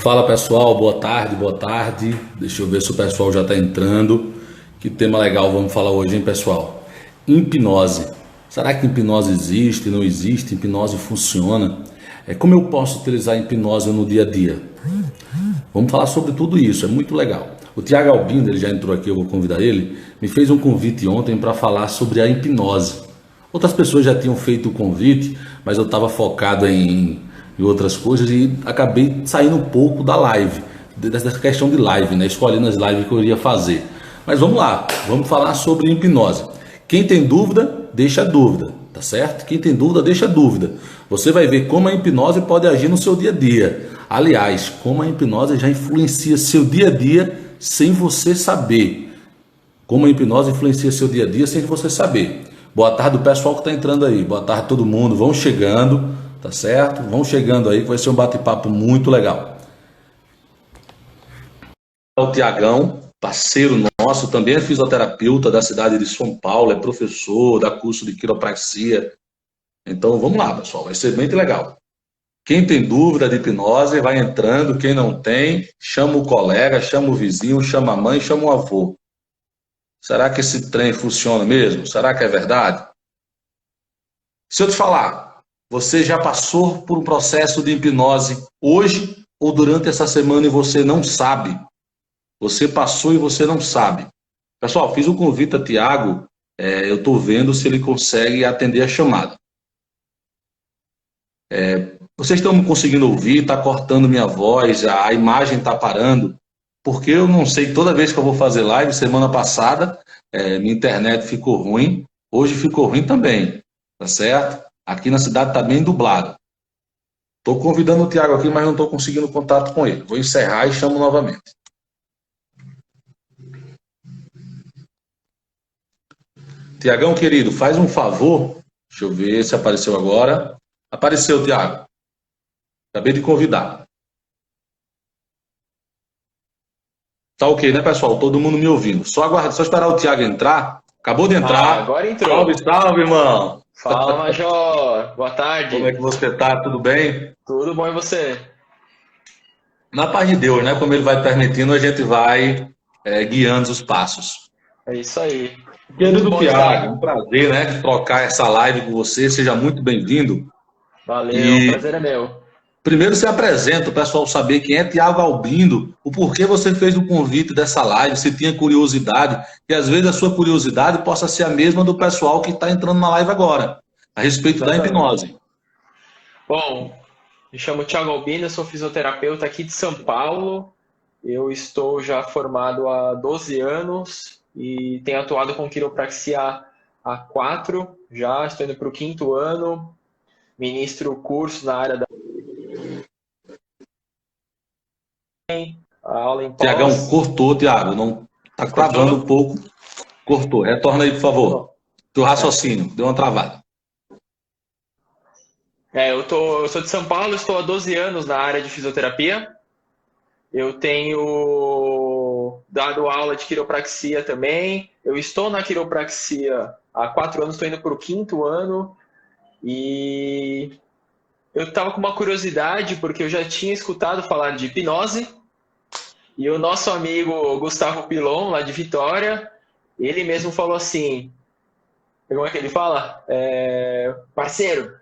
Fala pessoal, boa tarde, boa tarde. Deixa eu ver se o pessoal já está entrando. Que tema legal vamos falar hoje, hein, pessoal? Hipnose. Será que hipnose existe? Não existe? Hipnose funciona? Como eu posso utilizar a hipnose no dia a dia? Vamos falar sobre tudo isso, é muito legal. O Tiago Albino, ele já entrou aqui, eu vou convidar ele, me fez um convite ontem para falar sobre a hipnose. Outras pessoas já tinham feito o convite, mas eu estava focado em outras coisas e acabei saindo um pouco da live, dessa questão de live, né? Escolhendo as lives que eu iria fazer. Mas vamos lá, vamos falar sobre hipnose. Quem tem dúvida, deixa dúvida, tá certo? Quem tem dúvida, deixa dúvida. Você vai ver como a hipnose pode agir no seu dia a dia. Aliás, como a hipnose já influencia seu dia a dia sem você saber. Como a hipnose influencia seu dia a dia sem você saber. Boa tarde, o pessoal que está entrando aí. Boa tarde, todo mundo. Vão chegando, tá certo? Vão chegando aí que vai ser um bate-papo muito legal. O Tiagão, parceiro nosso, também é fisioterapeuta da cidade de São Paulo, é professor, dá curso de quiropraxia. Então vamos lá, pessoal, vai ser bem legal. Quem tem dúvida de hipnose vai entrando, quem não tem, chama o colega, chama o vizinho, chama a mãe, chama o avô. Será que esse trem funciona mesmo? Será que é verdade? Se eu te falar, você já passou por um processo de hipnose hoje ou durante essa semana e você não sabe? Você passou e você não sabe. Pessoal, fiz um convite a Tiago, eu estou vendo se ele consegue atender a chamada. Vocês estão conseguindo ouvir? Está cortando minha voz, a imagem está parando? Porque eu não sei, toda vez que eu vou fazer live, semana passada, minha internet ficou ruim, hoje ficou ruim também, tá certo? Aqui na cidade está bem dublado. Estou convidando o Tiago aqui, mas não estou conseguindo contato com ele. Vou encerrar e chamo novamente. Tiagão, querido, faz um favor. Deixa eu ver se apareceu agora. Apareceu, Tiago. Acabei de convidar. Tá ok, né, pessoal? Todo mundo me ouvindo. Só aguarda, só esperar o Tiago entrar. Acabou de entrar. Agora entrou. Salve, salve, irmão. Fala, Major. Boa tarde. Como é que você tá? Tudo bem? Tudo bom e você? Na paz de Deus, né? Como ele vai permitindo, a gente vai guiando os passos. É isso aí. Querido bom Tiago, um prazer, né? Trocar essa live com você. Seja muito bem-vindo. Valeu, o E prazer é meu. primeiro se apresenta, o pessoal saber quem é Tiago Albino, o porquê você fez o convite dessa live, se tinha curiosidade, que às vezes a sua curiosidade possa ser a mesma do pessoal que está entrando na live agora, a respeito da Exatamente. hipnose. Bom, me chamo Thiago Albino, eu sou fisioterapeuta aqui de São Paulo. Eu estou já formado há 12 anos e tenho atuado com quiropraxia há 4, já estou indo para o 5º ano. Ministro curso na área da a aula em pós. Tiagão, cortou, Tiago, não está travando um pouco, cortou. Retorna aí, por favor. Teu raciocínio, deu uma travada. Eu sou de São Paulo, estou há 12 anos na área de fisioterapia. Eu tenho dado aula de quiropraxia também. Eu estou na quiropraxia há 4 anos, estou indo para o 5º ano. E eu estava com uma curiosidade, porque eu já tinha escutado falar de hipnose. E o nosso amigo Gustavo Pilon, lá de Vitória, ele mesmo falou assim, como é que ele fala? Parceiro,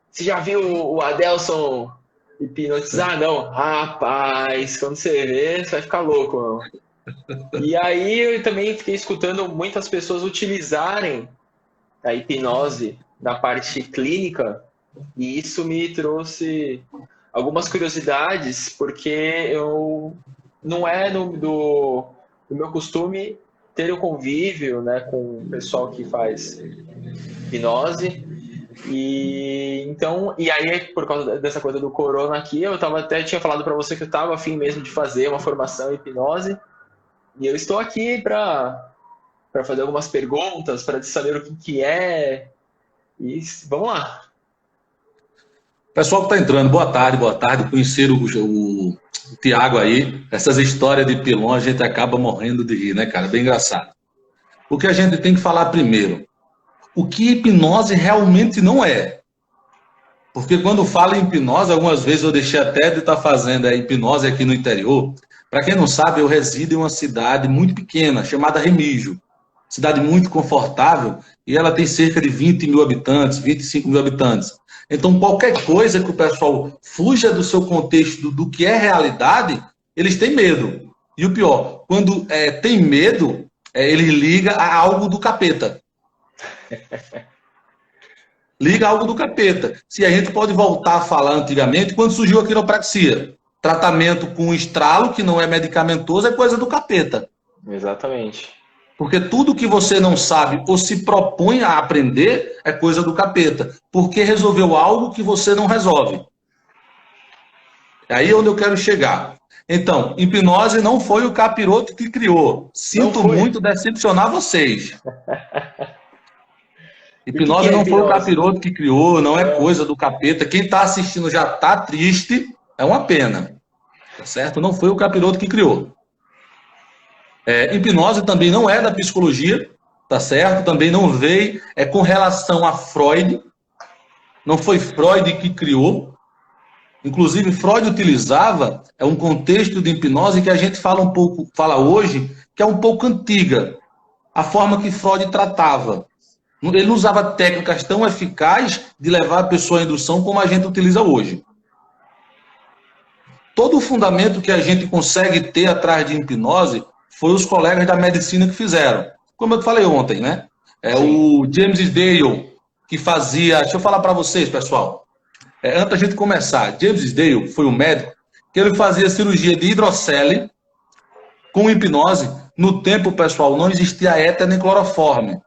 você já viu o Adelson hipnotizar? Não. Rapaz, quando você vê, você vai ficar louco. Não. E aí eu também fiquei escutando muitas pessoas utilizarem a hipnose na parte clínica, e isso me trouxe algumas curiosidades, porque eu não é do meu costume ter o convívio, né, com o pessoal que faz hipnose. E aí, por causa dessa coisa do corona aqui, eu tinha falado para você que eu estava afim mesmo de fazer uma formação em hipnose, e eu estou aqui para fazer algumas perguntas, para saber o que é, e vamos lá. Pessoal que está entrando, boa tarde. Conhecer o Tiago aí. Essas histórias de pilão a gente acaba morrendo de rir, né, cara? Bem engraçado. O que a gente tem que falar primeiro? O que hipnose realmente não é. Porque quando fala em hipnose, algumas vezes eu deixei até de estar fazendo a hipnose aqui no interior. Para quem não sabe, eu resido em uma cidade muito pequena, chamada Remígio. Cidade muito confortável, e ela tem cerca de 20 mil habitantes, 25 mil habitantes. Então, qualquer coisa que o pessoal fuja do seu contexto, do que é realidade, eles têm medo. E o pior, quando tem medo, ele liga a algo do capeta. Liga algo do capeta. Se a gente pode voltar a falar antigamente, quando surgiu a quiropraxia, tratamento com estralo, que não é medicamentoso, é coisa do capeta. Exatamente. Porque tudo que você não sabe ou se propõe a aprender é coisa do capeta. Porque resolveu algo que você não resolve. É aí onde eu quero chegar. Então, hipnose não foi o capiroto que criou. Sinto muito decepcionar vocês. Hipnose não foi o capiroto que criou, não é coisa do capeta. Quem está assistindo já está triste, é uma pena. Tá certo? Não foi o capiroto que criou. Hipnose também não é da psicologia, tá certo? Também não veio com relação a Freud. Não foi Freud que criou. Inclusive, Freud utilizava um contexto de hipnose que a gente fala hoje, que é um pouco antiga. A forma que Freud tratava. Ele não usava técnicas tão eficazes de levar a pessoa à indução como a gente utiliza hoje. Todo o fundamento que a gente consegue ter atrás de hipnose foi os colegas da medicina que fizeram. Como eu falei ontem, né? O James Dale, que fazia... Deixa eu falar para vocês, pessoal. Antes da gente começar, James Dale foi um médico que ele fazia cirurgia de hidrocele com hipnose. No tempo, pessoal, não existia éter nem cloroforme.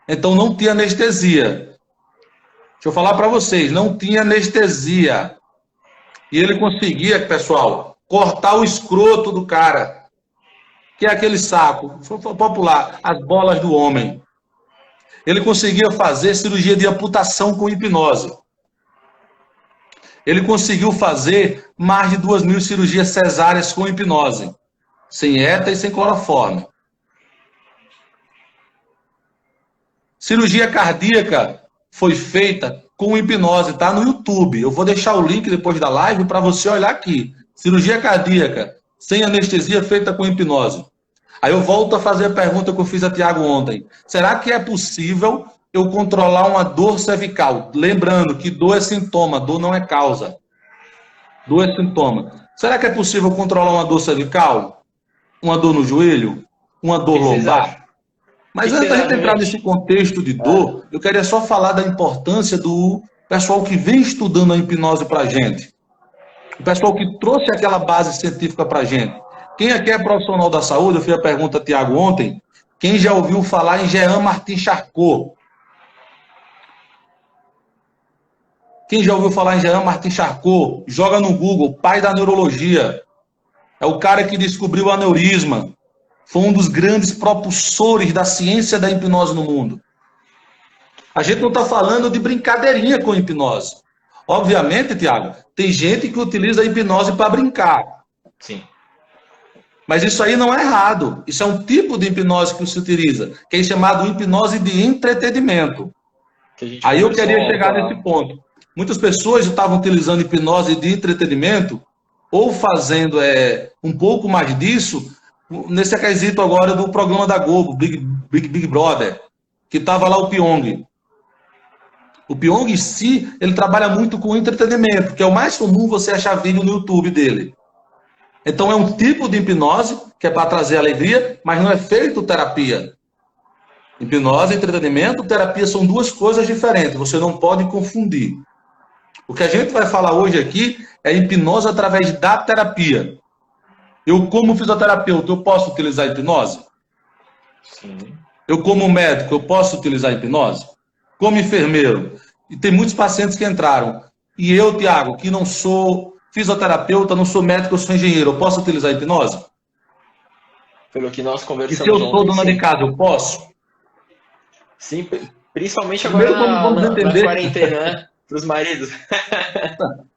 Então não tinha anestesia. Deixa eu falar para vocês, não tinha anestesia. E ele conseguia, pessoal, cortar o escroto do cara, que é aquele saco, popular, as bolas do homem. Ele conseguia fazer cirurgia de amputação com hipnose. Ele conseguiu fazer mais de 2.000 cirurgias cesáreas com hipnose, sem éter e sem cloroforme. Cirurgia cardíaca foi feita com hipnose, tá no YouTube. Eu vou deixar o link depois da live para você olhar aqui. Cirurgia cardíaca, sem anestesia, feita com hipnose. Aí eu volto a fazer a pergunta que eu fiz a Tiago ontem. Será que é possível eu controlar uma dor cervical? Lembrando que dor é sintoma, dor não é causa. Dor é sintoma. Será que é possível controlar uma dor cervical? Uma dor no joelho? Uma dor lombar? Mas antes da gente entrar nesse contexto de dor, eu queria só falar da importância do pessoal que vem estudando a hipnose para a gente. O pessoal que trouxe aquela base científica para a gente. Quem aqui é profissional da saúde, eu fiz a pergunta a Tiago ontem, quem já ouviu falar em Jean Martin Charcot? Quem já ouviu falar em Jean Martin Charcot? Joga no Google, pai da neurologia. É o cara que descobriu o aneurisma. Foi um dos grandes propulsores da ciência da hipnose no mundo. A gente não está falando de brincadeirinha com hipnose. Obviamente, Tiago, tem gente que utiliza a hipnose para brincar. Sim. Mas isso aí não é errado. Isso é um tipo de hipnose que se utiliza, que é chamado hipnose de entretenimento. Aí eu queria chegar nesse ponto. Muitas pessoas estavam utilizando hipnose de entretenimento ou fazendo um pouco mais disso nesse quesito agora do programa da Globo, Big Brother, que estava lá o Pyong. O Pyong em si, ele trabalha muito com entretenimento, que é o mais comum você achar vídeo no YouTube dele. Então é um tipo de hipnose que é para trazer alegria, mas não é feito terapia. Hipnose, entretenimento, terapia são duas coisas diferentes, você não pode confundir. O que a gente vai falar hoje aqui é hipnose através da terapia. Eu, como fisioterapeuta, eu posso utilizar hipnose? Sim. Eu, como médico, eu posso utilizar hipnose? Como enfermeiro? E tem muitos pacientes que entraram. E eu, Tiago, que não sou fisioterapeuta, não sou médico, eu sou engenheiro, eu posso utilizar hipnose? Pelo que nós conversamos. E se eu sou dona de casa, eu posso? Sim, principalmente agora na quarentena, né? Para os maridos.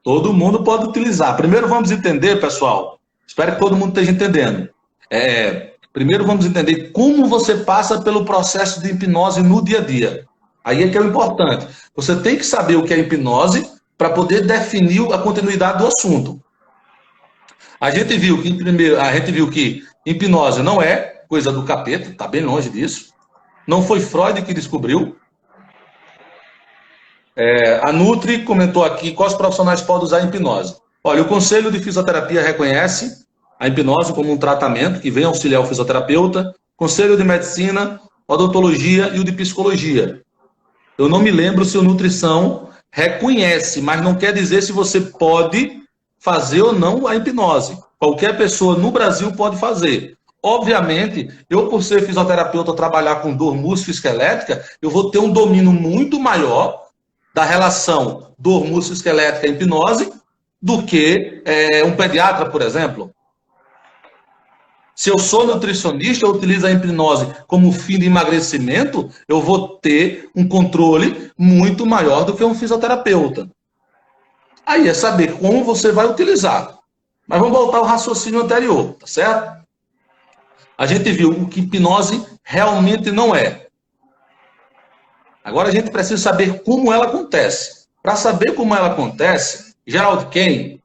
Todo mundo pode utilizar. Primeiro vamos entender, pessoal. Espero que todo mundo esteja entendendo. Primeiro vamos entender como você passa pelo processo de hipnose no dia a dia. Aí é que é o importante. Você tem que saber o que é hipnose para poder definir a continuidade do assunto. A gente viu que, primeiro, a gente viu que hipnose não é coisa do capeta, está bem longe disso. Não foi Freud que descobriu. A Nutri comentou aqui quais profissionais podem usar a hipnose. Olha, o Conselho de Fisioterapia reconhece a hipnose como um tratamento que vem auxiliar o fisioterapeuta. Conselho de Medicina, Odontologia e o de Psicologia. Eu não me lembro se o Nutrição reconhece, mas não quer dizer se você pode fazer ou não a hipnose. Qualquer pessoa no Brasil pode fazer. Obviamente, eu, por ser fisioterapeuta, trabalhar com dor músculo-esquelética, eu vou ter um domínio muito maior da relação dor músculo-esquelética e hipnose do que um pediatra, por exemplo. Se eu sou nutricionista, eu utilizo a hipnose como fim de emagrecimento, eu vou ter um controle muito maior do que um fisioterapeuta. Aí é saber como você vai utilizar. Mas vamos voltar ao raciocínio anterior, tá certo? A gente viu o que hipnose realmente não é. Agora a gente precisa saber como ela acontece. Para saber como ela acontece, Gerald Kane,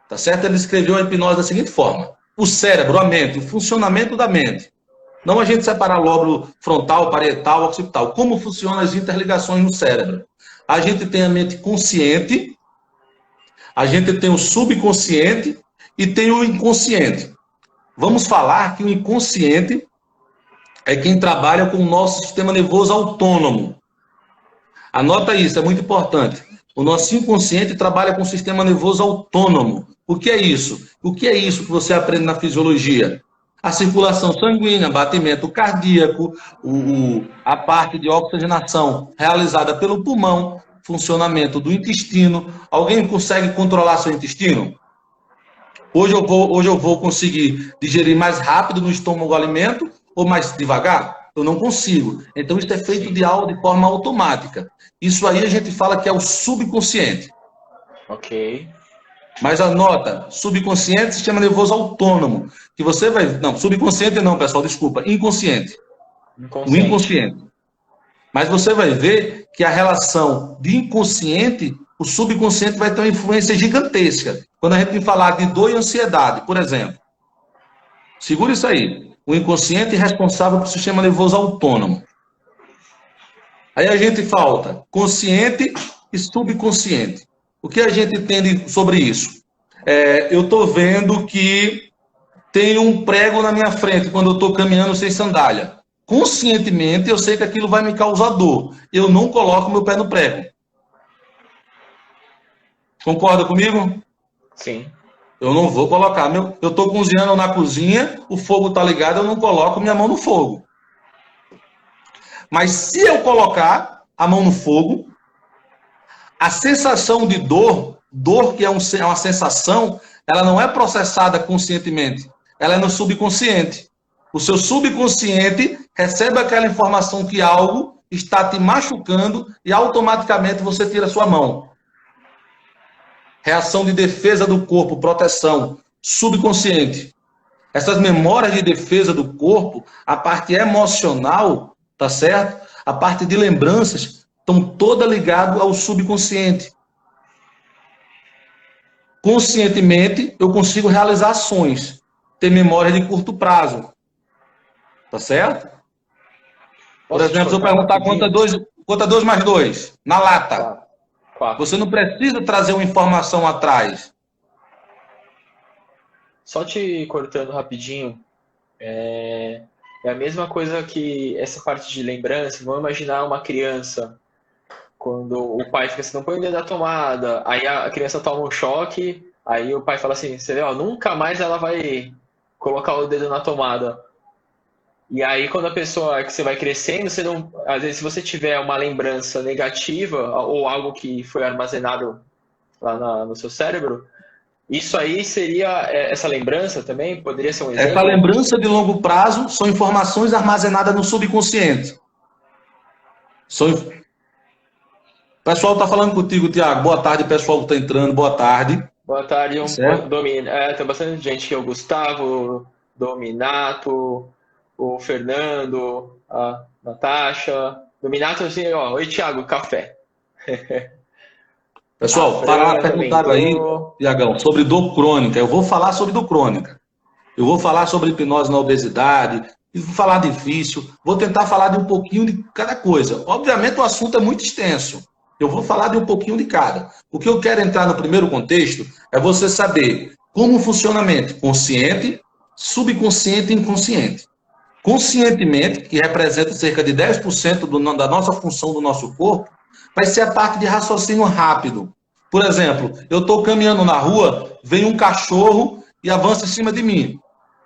tá certo? Ele escreveu a hipnose da seguinte forma: o cérebro, a mente, o funcionamento da mente. Não a gente separar lóbulo frontal, parietal, occipital. Como funcionam as interligações no cérebro? A gente tem a mente consciente, a gente tem o subconsciente e tem o inconsciente. Vamos falar que o inconsciente é quem trabalha com o nosso sistema nervoso autônomo. Anota isso, é muito importante. O nosso inconsciente trabalha com o sistema nervoso autônomo. O que é isso? O que é isso que você aprende na fisiologia? A circulação sanguínea, batimento cardíaco, a parte de oxigenação realizada pelo pulmão, funcionamento do intestino. Alguém consegue controlar seu intestino? Hoje eu vou conseguir digerir mais rápido no estômago o alimento ou mais devagar? Eu não consigo. Então, isso é feito de forma automática. Isso aí a gente fala que é o subconsciente. Ok. Mas anota, subconsciente, sistema nervoso autônomo. Que você vai... Não, subconsciente não, pessoal, desculpa. Inconsciente. O inconsciente. Mas você vai ver que a relação de inconsciente, o subconsciente vai ter uma influência gigantesca. Quando a gente falar de dor e ansiedade, por exemplo. Segura isso aí. O inconsciente é responsável pelo sistema nervoso autônomo. Aí a gente falta consciente e subconsciente. O que a gente entende sobre isso? Eu estou vendo que tem um prego na minha frente quando eu estou caminhando sem sandália. Conscientemente, eu sei que aquilo vai me causar dor. Eu não coloco meu pé no prego. Concorda comigo? Sim. Eu não vou colocar. Eu estou cozinhando na cozinha, o fogo está ligado, eu não coloco minha mão no fogo. Mas se eu colocar a mão no fogo, a sensação de dor que é uma sensação, ela não é processada conscientemente, ela é no subconsciente. O seu subconsciente recebe aquela informação que algo está te machucando e automaticamente você tira a sua mão. Reação de defesa do corpo, proteção, subconsciente. Essas memórias de defesa do corpo, a parte emocional, tá certo? A parte de lembranças, estão toda ligado ao subconsciente. Conscientemente, eu consigo realizar ações, ter memória de curto prazo. Tá certo? Por exemplo, se eu perguntar conta 2 mais 2, na lata. 4. Você não precisa trazer uma informação atrás. Só te cortando rapidinho, é a mesma coisa que essa parte de lembrança. Vamos imaginar uma criança, quando o pai fica assim, não põe o dedo na tomada, aí a criança toma um choque, aí o pai fala assim, você vê, ó, nunca mais ela vai colocar o dedo na tomada. E aí, quando a pessoa que você vai crescendo, você não, às vezes, se você tiver uma lembrança negativa ou algo que foi armazenado lá no seu cérebro, isso aí seria essa lembrança também? Poderia ser um exemplo? Essa lembrança de longo prazo são informações armazenadas no subconsciente. O pessoal está falando contigo, Tiago. Boa tarde, pessoal que está entrando. Boa tarde. Boa tarde. Tem bastante gente que é o Gustavo, Dominato, o Fernando, a Natasha. Dominato, assim, ó, oi, Thiago, café. Pessoal, perguntaram aí, Tiagão, sobre dor crônica. Eu vou falar sobre dor crônica. Eu vou falar sobre hipnose na obesidade, vou falar de vício, vou tentar falar de um pouquinho de cada coisa. Obviamente o assunto é muito extenso. Eu vou falar de um pouquinho de cada. O que eu quero entrar no primeiro contexto é você saber como funciona a mente consciente, subconsciente e inconsciente. Conscientemente, que representa cerca de 10% da nossa função do nosso corpo, vai ser a parte de raciocínio rápido. Por exemplo, eu estou caminhando na rua, vem um cachorro e avança em cima de mim.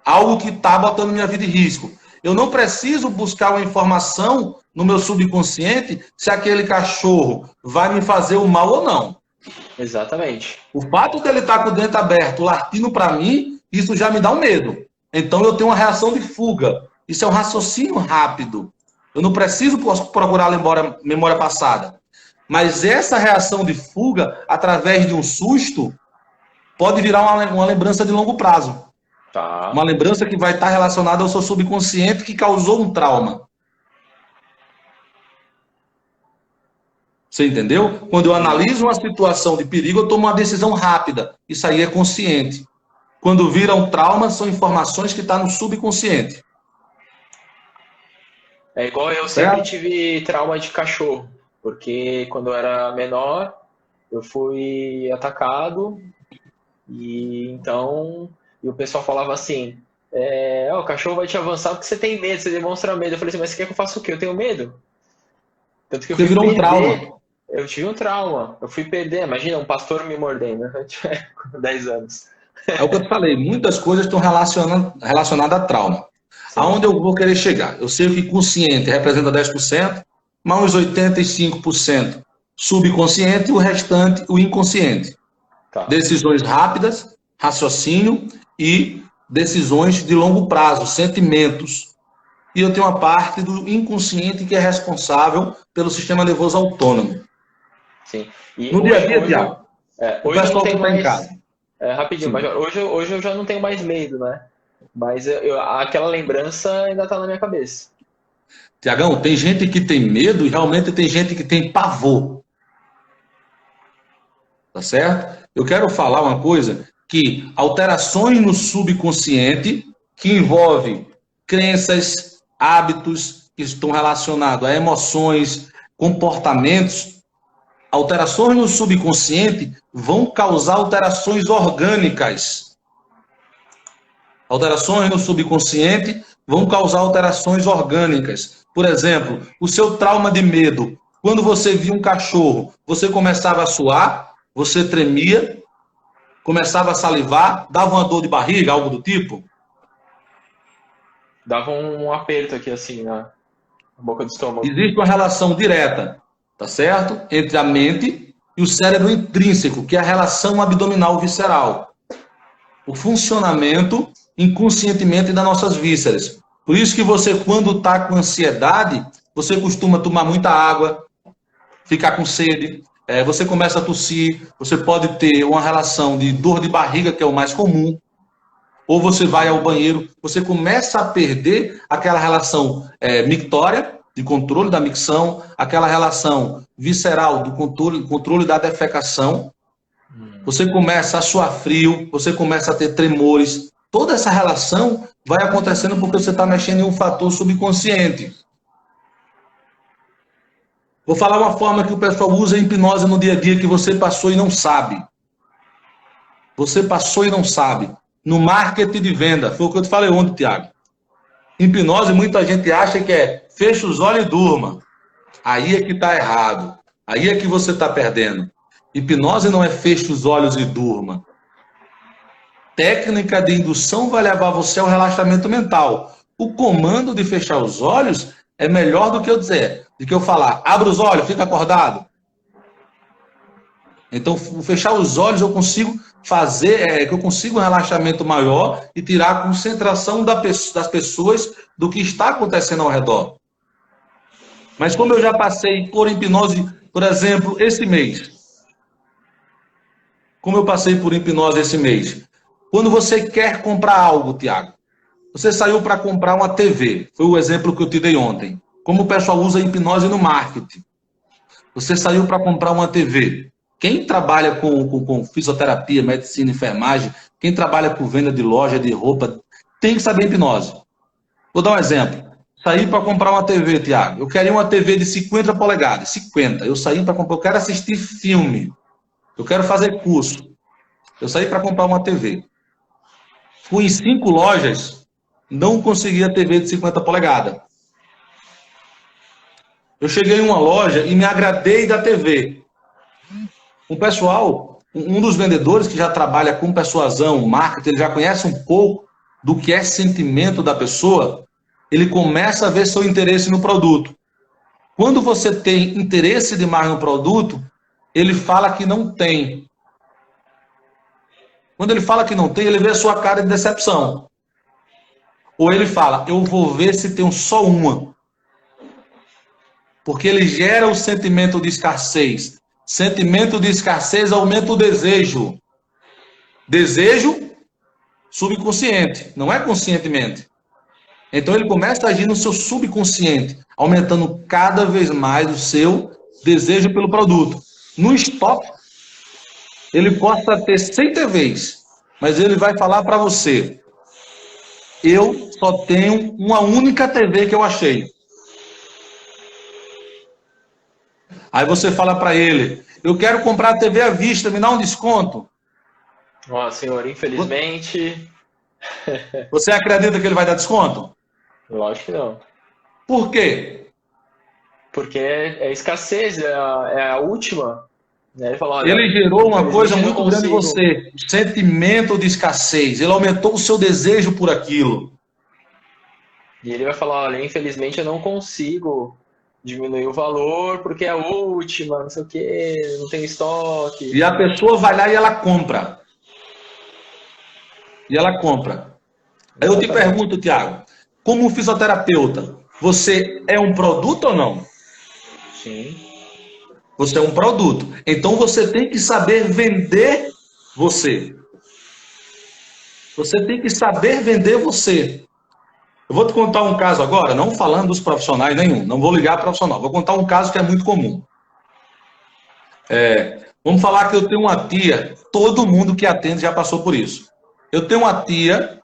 Algo que está botando minha vida em risco. Eu não preciso buscar uma informação no meu subconsciente se aquele cachorro vai me fazer o mal ou não. Exatamente. O fato dele estar com o dente aberto, latindo para mim, isso já me dá um medo. Então eu tenho uma reação de fuga. Isso é um raciocínio rápido. Eu não preciso procurar a memória passada. Mas essa reação de fuga, através de um susto, pode virar uma lembrança de longo prazo. Tá. Uma lembrança que vai estar relacionada ao seu subconsciente que causou um trauma. Você entendeu? Quando eu analiso uma situação de perigo, eu tomo uma decisão rápida. Isso aí é consciente. Quando vira um trauma, são informações que estão no subconsciente. É igual eu sempre tive trauma de cachorro. Porque quando eu era menor, eu fui atacado. E então... E o pessoal falava assim, o cachorro vai te avançar porque você tem medo, você demonstra medo. Eu falei assim, mas você quer que eu faça o quê? Eu tenho medo. Tanto que eu fui virou um trauma. Eu tive um trauma. Eu fui perder, imagina, um pastor me mordendo. Eu tinha 10 anos. É o que eu te falei, muitas coisas estão relacionadas a trauma. Sim. Aonde eu vou querer chegar? Eu sei que consciente representa 10%, mas uns 85% subconsciente e o restante, o inconsciente. Tá. Decisões rápidas, raciocínio e decisões de longo prazo, sentimentos. E eu tenho uma parte do inconsciente que é responsável pelo sistema nervoso autônomo. Sim. E no dia a dia, Tiago, o pessoal que está em casa. Rapidinho, mas hoje eu já não tenho mais medo, né? Mas aquela lembrança ainda está na minha cabeça. Tiagão, tem gente que tem medo e realmente tem gente que tem pavor. Tá certo? Eu quero falar uma coisa, que alterações no subconsciente, que envolve crenças, hábitos que estão relacionados a emoções, comportamentos, alterações no subconsciente vão causar alterações orgânicas. Alterações no subconsciente vão causar alterações orgânicas. Por exemplo, o seu trauma de medo. Quando você via um cachorro, você começava a suar, você tremia, começava a salivar, dava uma dor de barriga, algo do tipo? Dava um aperto aqui assim na boca do estômago. Existe uma relação direta, tá certo? Entre a mente e o cérebro intrínseco, que é a relação abdominal visceral. O funcionamento inconscientemente das nossas vísceras. Por isso que você, quando está com ansiedade, você costuma tomar muita água, ficar com sede, você começa a tossir, você pode ter uma relação de dor de barriga, que é o mais comum, ou você vai ao banheiro, você começa a perder aquela relação mictória, de controle da micção, aquela relação visceral do controle da defecação, você começa a suar frio, você começa a ter tremores, toda essa relação vai acontecendo porque você está mexendo em um fator subconsciente. Vou falar uma forma que o pessoal usa em hipnose no dia a dia que você passou e não sabe. Você passou e não sabe. No marketing de venda, foi o que eu te falei ontem, Tiago. Em hipnose, muita gente acha que fecha os olhos e durma. Aí é que está errado. Aí é que você está perdendo. Hipnose não é fecha os olhos e durma. Técnica de indução vai levar você ao relaxamento mental. O comando de fechar os olhos é melhor do que eu dizer, do que eu falar, abre os olhos, fica acordado. Então, fechar os olhos eu consigo fazer, eu consigo um relaxamento maior e tirar a concentração das pessoas do que está acontecendo ao redor. Mas como eu já passei por hipnose, por exemplo, esse mês. Como eu passei por hipnose esse mês? Quando você quer comprar algo, Tiago, você saiu para comprar uma TV, foi o exemplo que eu te dei ontem. Como o pessoal usa hipnose no marketing. Você saiu para comprar uma TV. Quem trabalha com fisioterapia, medicina, enfermagem, quem trabalha com venda de loja de roupa, tem que saber hipnose. Vou dar um exemplo. Saí para comprar uma TV, Tiago. Eu queria uma TV de 50 polegadas. 50. Eu saí para comprar. Eu quero assistir filme. Eu quero fazer curso. Eu saí para comprar uma TV. Fui em 5 lojas, não consegui a TV de 50 polegadas. Eu cheguei em uma loja e me agradei da TV. O pessoal, um dos vendedores que já trabalha com persuasão, marketing, ele já conhece um pouco do que é sentimento da pessoa, ele começa a ver seu interesse no produto. Quando você tem interesse demais no produto, ele fala que não tem. Quando ele fala que não tem, ele vê a sua cara de decepção. Ou ele fala, eu vou ver se tem só uma. Porque ele gera o sentimento de escassez. Sentimento de escassez aumenta o desejo. Desejo subconsciente, não é conscientemente. Então ele começa a agir no seu subconsciente, aumentando cada vez mais o seu desejo pelo produto. No stop, ele possa ter 100 TVs, mas ele vai falar para você, eu só tenho uma única TV que eu achei. Aí você fala para ele, eu quero comprar a TV à vista, me dá um desconto. Ó, senhor, infelizmente... Você acredita que ele vai dar desconto? Lógico que não. Por quê? Porque é escassez, é a última. Ele falou, olha, ele gerou uma coisa muito grande em consigo. você, o sentimento de escassez. Ele aumentou o seu desejo por aquilo. E ele vai falar, olha, infelizmente eu não consigo diminuir o valor porque é a última, não sei o que, não tem estoque. E a pessoa vai lá e ela compra. E ela compra. Aí eu te pergunto, Tiago, como fisioterapeuta, você é um produto ou não? Sim. Você é um produto. Então você tem que saber vender você. Você tem que saber vender você. Eu vou te contar um caso agora, não falando dos profissionais nenhum, não vou ligar profissional. Vou contar um caso que é muito comum. Vamos falar que eu tenho uma tia, todo mundo que atende já passou por isso. Eu tenho uma tia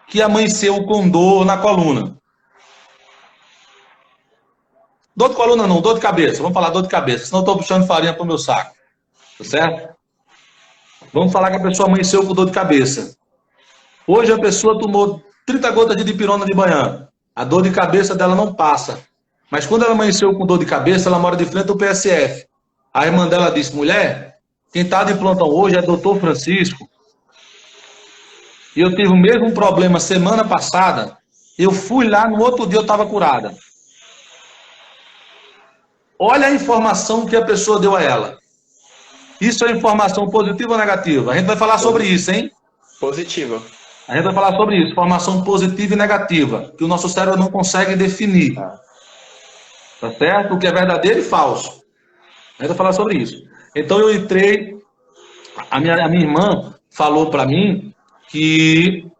que amanheceu com dor na coluna. Dor de coluna não, dor de cabeça. Vamos falar dor de cabeça, senão eu estou puxando farinha para o meu saco. Tá certo? Vamos falar que a pessoa amanheceu com dor de cabeça. Hoje a pessoa tomou 30 gotas de dipirona de manhã. A dor de cabeça dela não passa. Mas quando ela amanheceu com dor de cabeça, ela mora de frente ao PSF. A irmã dela disse, mulher, quem está de plantão hoje é doutor Francisco. E eu tive o mesmo problema semana passada. Eu fui lá, no outro dia eu estava curada. Olha a informação que a pessoa deu a ela. Isso é informação positiva ou negativa? A gente vai falar sobre isso, hein? Positiva. A gente vai falar sobre isso. Informação positiva e negativa. Que o nosso cérebro não consegue definir. Tá certo? O que é verdadeiro e falso. A gente vai falar sobre isso. Então eu entrei... A minha irmã falou para mim que...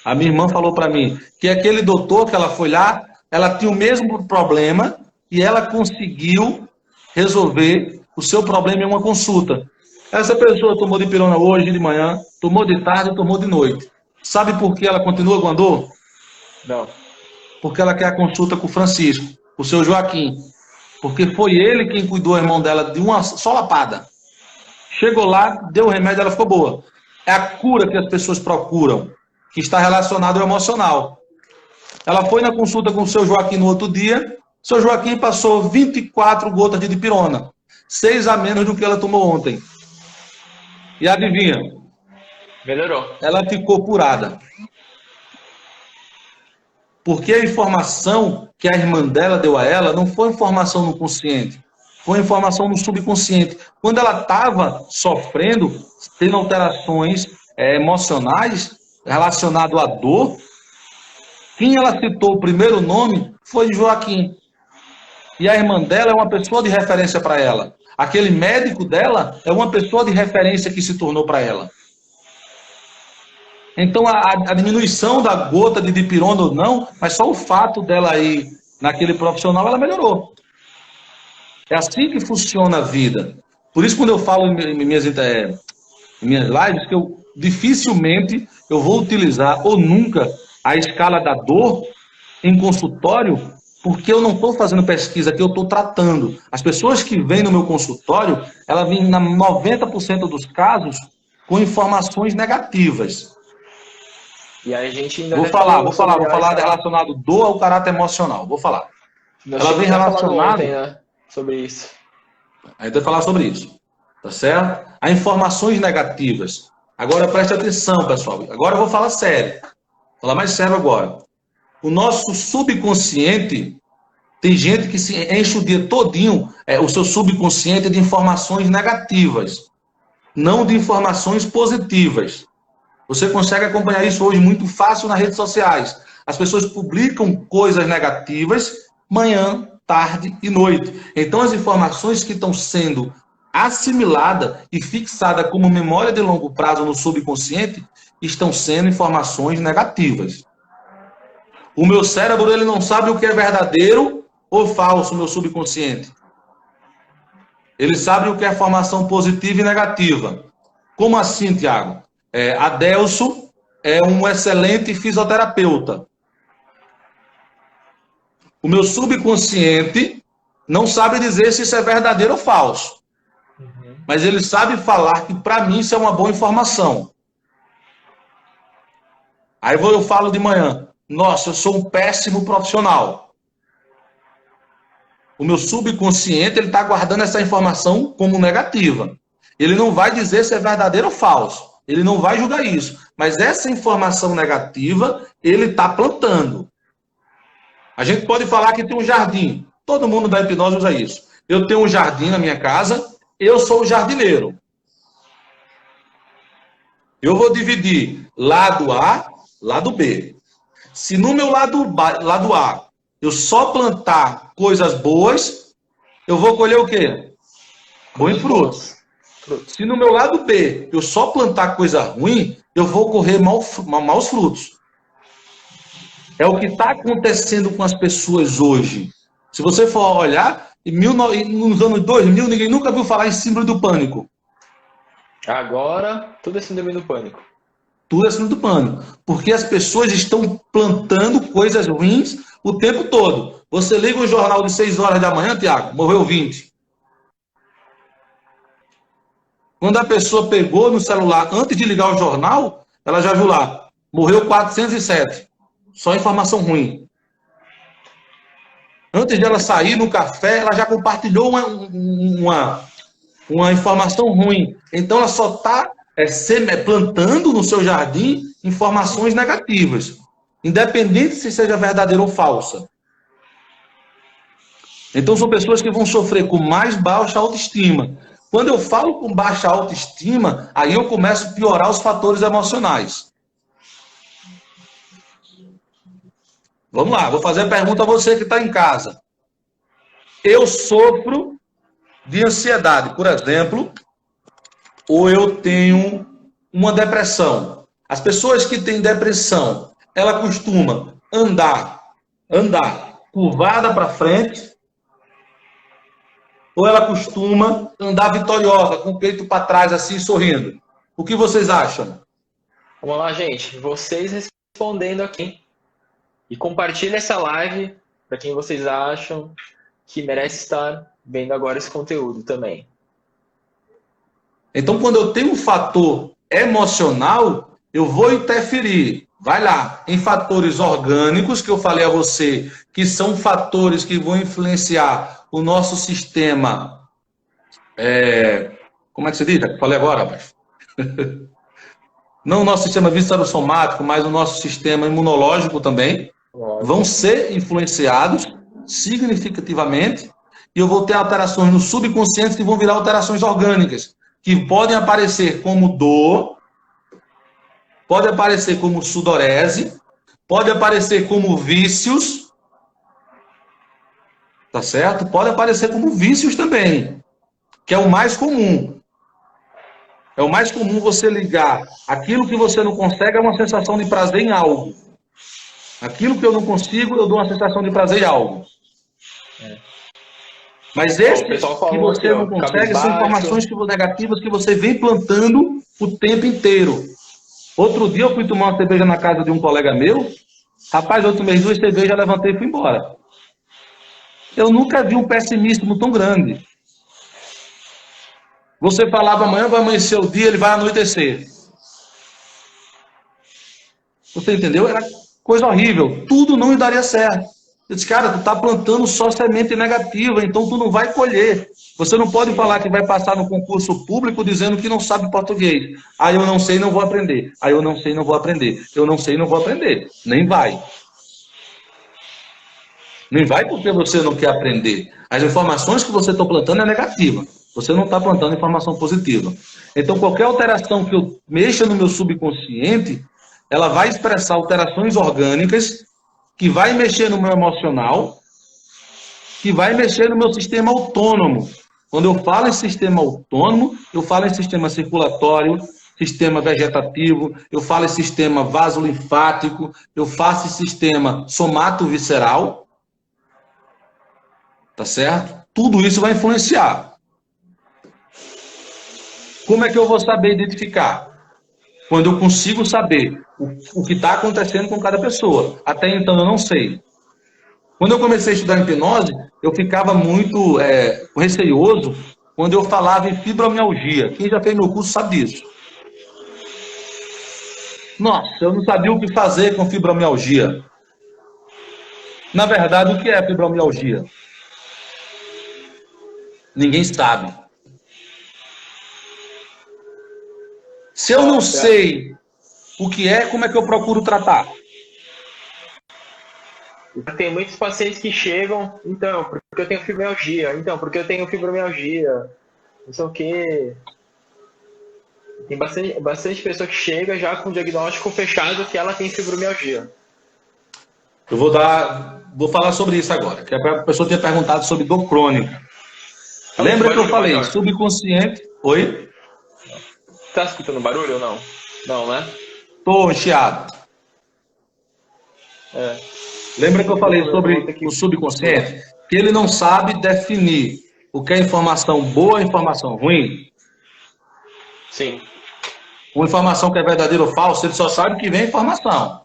A minha irmã falou para mim que aquele doutor que ela foi lá, ela tinha o mesmo problema e ela conseguiu resolver o seu problema em uma consulta. Essa pessoa tomou dipirona hoje de manhã, tomou de tarde, tomou de noite. Sabe por que ela continua com a dor? Não. Porque ela quer a consulta com o Francisco, com o seu Joaquim. Porque foi ele quem cuidou, o irmão dela, de uma só lapada. Chegou lá, deu o remédio, ela ficou boa. É a cura que as pessoas procuram, que está relacionado ao emocional. Ela foi na consulta com o seu Joaquim no outro dia, o seu Joaquim passou 24 gotas de dipirona, 6 a menos do que ela tomou ontem. E adivinha? Melhorou. Ela ficou curada. Porque a informação que a irmã dela deu a ela não foi informação no consciente, foi informação no subconsciente. Quando ela estava sofrendo, tendo alterações emocionais relacionadas à dor, quem ela citou o primeiro nome foi Joaquim. E a irmã dela é uma pessoa de referência para ela. Aquele médico dela é uma pessoa de referência que se tornou para ela. Então, a diminuição da gota de dipirona ou não, mas só o fato dela ir naquele profissional, ela melhorou. É assim que funciona a vida. Por isso, quando eu falo em minhas lives, que eu dificilmente eu vou utilizar, ou nunca, a escala da dor em consultório, porque eu não estou fazendo pesquisa aqui, eu estou tratando. As pessoas que vêm no meu consultório, elas vêm, na 90% dos casos, com informações negativas. E a gente ainda Vou falar relacionado dor ao caráter emocional. Vou falar. Ela vem relacionada ontem, né, sobre isso. A gente vai falar sobre isso. Tá certo? Há informações negativas. Agora preste atenção, pessoal. Agora eu vou falar sério. Vou falar mais sério agora. O nosso subconsciente, tem gente que se enche o dia todinho, o seu subconsciente, de informações negativas, não de informações positivas. Você consegue acompanhar isso hoje muito fácil nas redes sociais. As pessoas publicam coisas negativas manhã, tarde e noite. Então, as informações que estão sendo assimiladas e fixadas como memória de longo prazo no subconsciente estão sendo informações negativas. O meu cérebro, ele não sabe o que é verdadeiro ou falso, meu subconsciente. Ele sabe o que é formação positiva e negativa. Como assim, Tiago? Adelso é um excelente fisioterapeuta. O meu subconsciente não sabe dizer se isso é verdadeiro ou falso. Mas ele sabe falar que, para mim, isso é uma boa informação. Aí eu falo de manhã, nossa, eu sou um péssimo profissional. O meu subconsciente, ele está guardando essa informação como negativa. Ele não vai dizer se é verdadeiro ou falso. Ele não vai julgar isso. Mas essa informação negativa, ele está plantando. A gente pode falar que tem um jardim. Todo mundo da hipnose usa isso. Eu tenho um jardim na minha casa, eu sou o jardineiro. Eu vou dividir lado A, lado B. Se no meu lado A eu só plantar coisas boas, eu vou colher o quê? Bons frutos. Se no meu lado B eu só plantar coisa ruim, eu vou correr maus frutos. É o que está acontecendo com as pessoas hoje. Se você for olhar, nos anos 2000, ninguém nunca viu falar em síndrome do pânico. Agora, tudo é síndrome do pânico. Tudo é síndrome do pânico. Porque as pessoas estão plantando coisas ruins o tempo todo. Você liga o jornal de 6 horas da manhã, Tiago, morreu 20. Quando a pessoa pegou no celular, antes de ligar o jornal, ela já viu lá, morreu 407. Só informação ruim. Antes de ela sair no café, ela já compartilhou uma informação ruim. Então, ela só está plantando no seu jardim informações negativas, independente se seja verdadeira ou falsa. Então, são pessoas que vão sofrer com mais baixa autoestima. Quando eu falo com baixa autoestima, aí eu começo a piorar os fatores emocionais. Vamos lá, vou fazer a pergunta a você que está em casa. Eu sofro de ansiedade, por exemplo, ou eu tenho uma depressão. As pessoas que têm depressão, ela costuma andar curvada para frente, ou ela costuma andar vitoriosa, com o peito para trás, assim, sorrindo? O que vocês acham? Vamos lá, gente. Vocês respondendo aqui. E compartilhe essa live para quem vocês acham que merece estar vendo agora esse conteúdo também. Então, quando eu tenho um fator emocional, eu vou interferir. Vai lá, em fatores orgânicos, que eu falei a você, que são fatores que vão influenciar o nosso sistema. Como é que se diz? Falei agora, rapaz. Não o nosso sistema viscerossomático, mas o nosso sistema imunológico também. Vão ser influenciados significativamente e eu vou ter alterações no subconsciente que vão virar alterações orgânicas, que podem aparecer como dor, pode aparecer como sudorese, pode aparecer como vícios, tá certo? Pode aparecer como vícios também, que é o mais comum. É o mais comum você ligar aquilo que você não consegue a uma sensação de prazer em algo. Aquilo que eu não consigo, eu dou uma sensação de prazer em algo. Mas esse O pessoal que falou você aqui, ó, não consegue são cabisbaixo. informações negativas que você vem plantando o tempo inteiro. Outro dia eu fui tomar uma cerveja na casa de um colega meu. Rapaz, eu tomei 2 cervejas, levantei e fui embora. Eu nunca vi um pessimismo tão grande. Você falava amanhã vai amanhecer o dia, ele vai anoitecer. Você entendeu? Era coisa horrível. Tudo não daria certo. Eu disse, cara, tu tá plantando só semente negativa, então tu não vai colher. Você não pode falar que vai passar no concurso público dizendo que não sabe português. Aí eu não sei, não vou aprender. Aí eu não sei, não vou aprender. Eu não sei, não vou aprender. Nem vai. Nem vai porque você não quer aprender. As informações que você está plantando é negativa. Você não está plantando informação positiva. Então, qualquer alteração que eu mexa no meu subconsciente, ela vai expressar alterações orgânicas, que vai mexer no meu emocional, que vai mexer no meu sistema autônomo. Quando eu falo em sistema autônomo, eu falo em sistema circulatório, sistema vegetativo, eu falo em sistema vasolinfático, eu faço em sistema somato-visceral. Tá certo? Tudo isso vai influenciar. Como é que eu vou saber identificar? Quando eu consigo saber o que está acontecendo com cada pessoa. Até então eu não sei. Quando eu comecei a estudar hipnose, eu ficava muito receioso quando eu falava em fibromialgia. Quem já fez meu curso sabe disso. Nossa, eu não sabia o que fazer com fibromialgia. Na verdade, o que é fibromialgia? Ninguém sabe. Se eu não sei o que é, como é que eu procuro tratar? Tem muitos pacientes que chegam, então, porque eu tenho fibromialgia, então, porque eu tenho fibromialgia, não sei o quê. Tem bastante pessoa que chega já com o diagnóstico fechado que ela tem fibromialgia. Eu vou falar sobre isso agora, que a pessoa tinha perguntado sobre dor crônica. Lembra que eu falei, subconsciente... Oi? Tá escutando barulho ou não? Não, né? Tô chiado. Lembra que eu falei sobre o subconsciente? Que ele não sabe definir o que é informação boa e informação ruim. Sim. Uma informação que é verdadeira ou falsa, ele só sabe que vem a informação.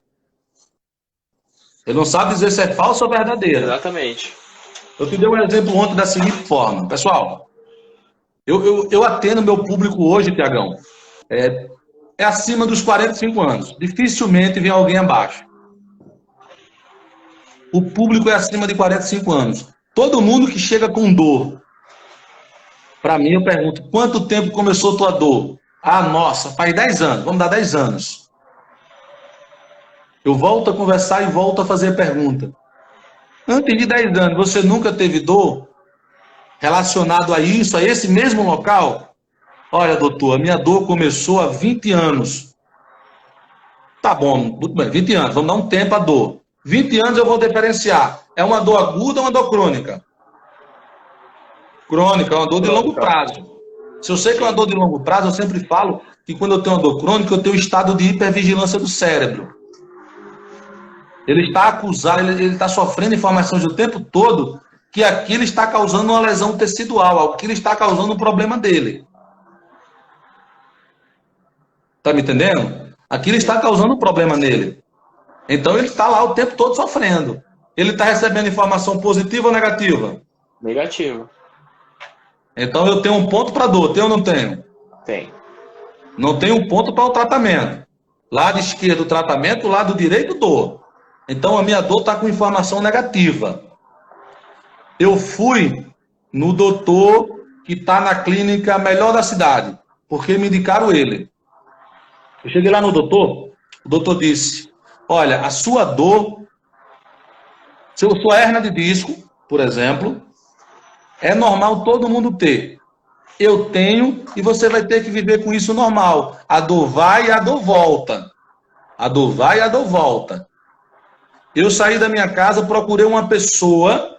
Ele não sabe dizer se é falsa ou verdadeira. Exatamente. Eu te dei um exemplo ontem da seguinte forma. Pessoal, eu atendo meu público hoje, Tiagão, é acima dos 45 anos. Dificilmente vem alguém abaixo. O público é acima de 45 anos. Todo mundo que chega com dor. Para mim, eu pergunto, quanto tempo começou a tua dor? Ah, nossa, faz 10 anos. Vamos dar 10 anos. Eu volto a conversar e volto a fazer pergunta. Antes de 10 anos, você nunca teve dor relacionado a isso, a esse mesmo local? Olha, doutor, a minha dor começou há 20 anos. Tá bom, muito bem, 20 anos, vamos dar um tempo à dor. 20 anos eu vou diferenciar. É uma dor aguda ou uma dor crônica? Crônica, é uma dor de longo prazo. Se eu sei que é uma dor de longo prazo, eu sempre falo que quando eu tenho uma dor crônica, eu tenho um estado de hipervigilância do cérebro. Ele está acusado, ele está sofrendo informações o tempo todo que aquilo está causando uma lesão tecidual, aquilo está causando um problema dele. Tá me entendendo? Aquilo está causando um problema nele. Então ele está lá o tempo todo sofrendo. Ele está recebendo informação positiva ou negativa? Negativa. Então eu tenho um ponto para dor, tenho ou não tenho? Tem. Não tenho um ponto para o tratamento. Lado esquerdo tratamento, lado direito dor. Então a minha dor está com informação negativa. Eu fui no doutor que está na clínica melhor da cidade, porque me indicaram ele. Eu cheguei lá no doutor, o doutor disse, olha, a sua dor, se eu sou hérnia de disco, por exemplo, é normal todo mundo ter. Eu tenho e você vai ter que viver com isso normal. A dor vai e a dor volta. A dor vai e a dor volta. Eu saí da minha casa, procurei uma pessoa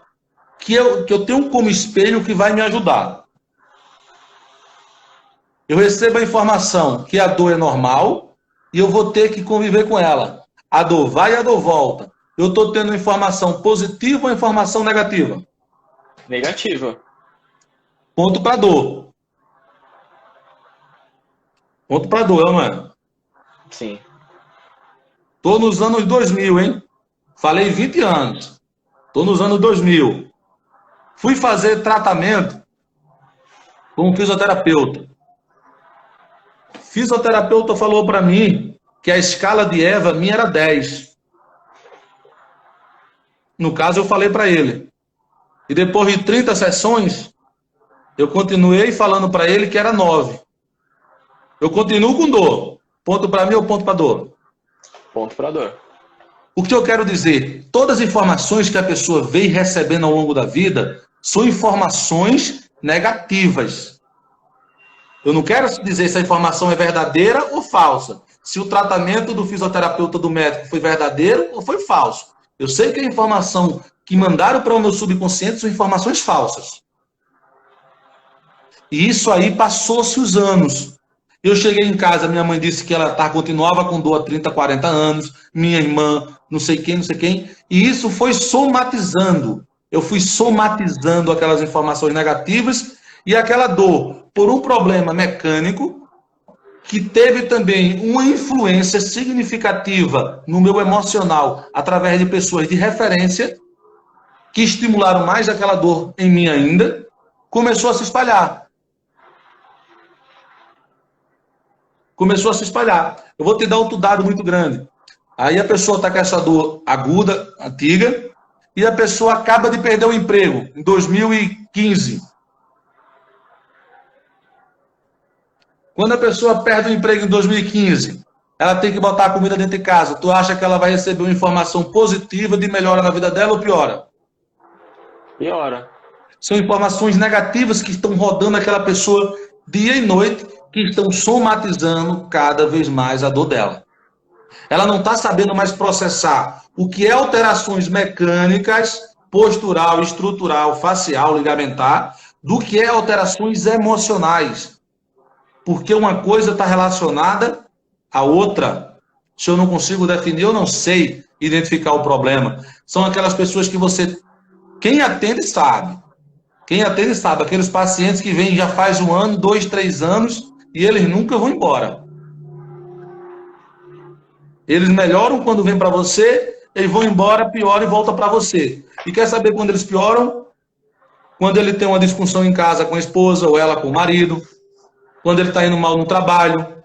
que eu tenho como espelho que vai me ajudar. Eu recebo a informação que a dor é normal e eu vou ter que conviver com ela. A dor vai e a dor volta. Eu estou tendo informação positiva ou informação negativa? Negativa. ponto para dor. Ponto para dor, mano. Sim. Tô nos anos 2000, hein? Falei 20 anos. Tô nos anos 2000. Fui fazer tratamento com um fisioterapeuta. Fisioterapeuta falou para mim que a escala de Eva minha era 10. No caso, eu falei para ele. E depois de 30 sessões, eu continuei falando para ele que era 9. Eu continuo com dor. Ponto para mim ou ponto para dor? Ponto para dor. O que eu quero dizer? Todas as informações que a pessoa vem recebendo ao longo da vida são informações negativas. Eu não quero dizer se a informação é verdadeira ou falsa. Se o tratamento do fisioterapeuta do médico foi verdadeiro ou foi falso. Eu sei que a informação que mandaram para o meu subconsciente são informações falsas. E isso aí passou-se os anos. Eu cheguei em casa, minha mãe disse que ela continuava com dor há 30, 40 anos, minha irmã, não sei quem, e isso foi somatizando. Eu fui somatizando aquelas informações negativas e aquela dor por um problema mecânico que teve também uma influência significativa no meu emocional através de pessoas de referência que estimularam mais aquela dor em mim ainda, começou a se espalhar. Começou a se espalhar. Eu vou te dar outro dado muito grande. Aí a pessoa está com essa dor aguda, antiga, e a pessoa acaba de perder o emprego em 2015. Quando a pessoa perde o emprego em 2015, ela tem que botar a comida dentro de casa. Tu acha que ela vai receber uma informação positiva de melhora na vida dela ou piora? Piora. São informações negativas que estão rodando aquela pessoa dia e noite, que estão somatizando cada vez mais a dor dela. Ela não está sabendo mais processar o que é alterações mecânicas, postural, estrutural, facial, ligamentar, do que é alterações emocionais. Porque uma coisa está relacionada à outra. Se eu não consigo definir, eu não sei identificar o problema. São aquelas pessoas que você... Quem atende sabe. Quem atende sabe. Aqueles pacientes que vêm já faz 1 ano, 2, 3 anos e eles nunca vão embora. Eles melhoram quando vêm para você, eles vão embora, pioram e voltam para você. E quer saber quando eles pioram? Quando ele tem uma discussão em casa com a esposa ou ela com o marido. Quando ele está indo mal no trabalho.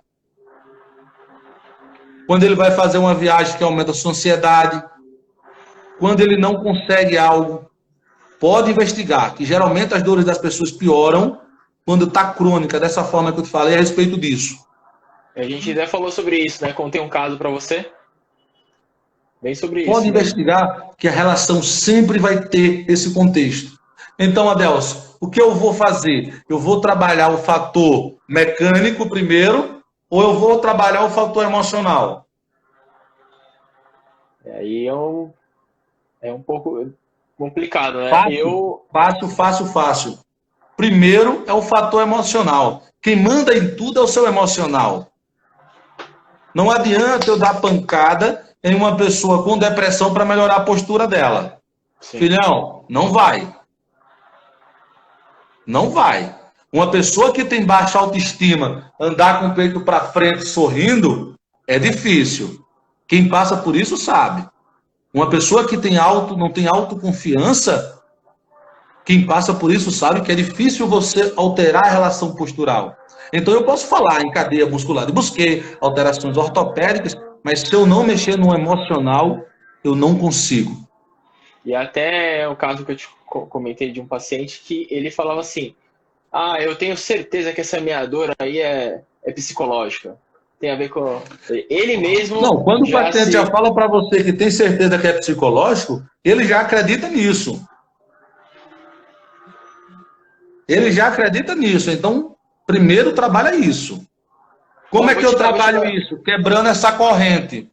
Quando ele vai fazer uma viagem que aumenta a sua ansiedade. Quando ele não consegue algo. Pode investigar, que geralmente as dores das pessoas pioram quando está crônica, dessa forma que eu te falei a respeito disso. A gente até falou sobre isso, né? Contei um caso para você. Bem sobre isso. Pode investigar que a relação sempre vai ter esse contexto. Então, Adelson, o que eu vou fazer? Eu vou trabalhar o fator mecânico primeiro ou eu vou trabalhar o fator emocional? Aí é um pouco complicado, né? Fácil. Primeiro é o fator emocional. Quem manda em tudo é o seu emocional. Não adianta eu dar pancada em uma pessoa com depressão para melhorar a postura dela. Sim. Filhão, não vai. Não vai. Uma pessoa que tem baixa autoestima, andar com o peito para frente sorrindo, é difícil. Quem passa por isso sabe. Uma pessoa que não tem autoconfiança, quem passa por isso sabe que é difícil você alterar a relação postural. Então eu posso falar em cadeia muscular e busquei alterações ortopédicas, mas se eu não mexer no emocional, eu não consigo. E até o caso que eu te comentei de um paciente que ele falava assim, eu tenho certeza que essa minha dor aí é psicológica. Tem a ver com ele mesmo. Não, quando o paciente já fala para você que tem certeza que é psicológico, ele já acredita nisso. Ele já acredita nisso. Então, primeiro trabalha isso. Como é que eu trabalho isso? Quebrando essa corrente.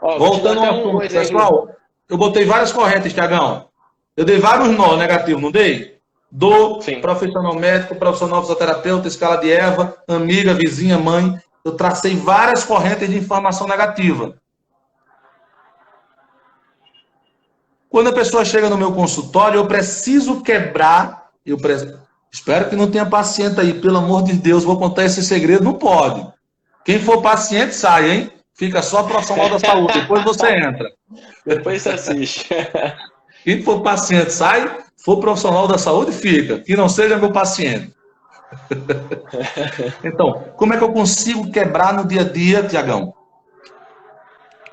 Voltando ao assunto, pessoal, eu botei várias correntes, Tiagão. Eu dei vários nós negativos, não dei? Dor, profissional médico, profissional fisioterapeuta, escala de Eva, amiga, vizinha, mãe. Eu tracei várias correntes de informação negativa. Quando a pessoa chega no meu consultório, eu preciso quebrar, Espero que não tenha paciente aí, pelo amor de Deus, vou contar esse segredo, não pode. Quem for paciente, sai, hein? Fica só profissional da saúde, depois você entra. Depois você assiste. Quem for paciente, sai. For profissional da saúde, fica. Que não seja meu paciente. Então, como é que eu consigo quebrar no dia a dia, Tiagão,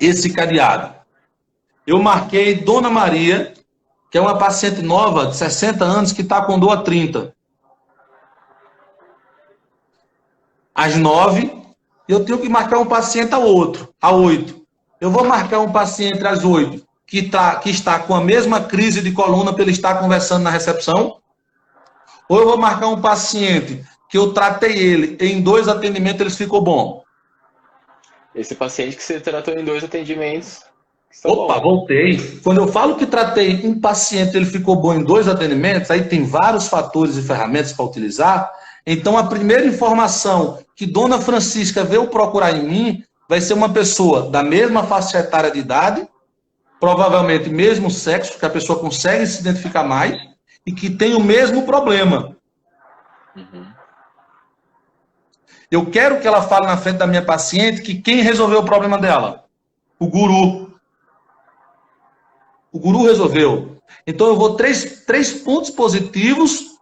esse cadeado? Eu marquei Dona Maria, que é uma paciente nova de 60 anos que está com dor há 30. Às 9, eu tenho que marcar um paciente a 8. Eu vou marcar um paciente às 8, que está com a mesma crise de coluna para ele estar conversando na recepção, ou eu vou marcar um paciente que eu tratei ele em 2 atendimentos, ele ficou bom. Esse paciente que você tratou em 2 atendimentos. Opa, voltei. Quando eu falo que tratei um paciente, ele ficou bom em 2 atendimentos, aí tem vários fatores e ferramentas para utilizar. Então, a primeira informação que Dona Francisca veio procurar em mim vai ser uma pessoa da mesma faixa etária de idade, provavelmente mesmo sexo, que a pessoa consegue se identificar mais, e que tem o mesmo problema. Eu quero que ela fale na frente da minha paciente que quem resolveu o problema dela? O guru. O guru resolveu. Então eu vou três pontos positivos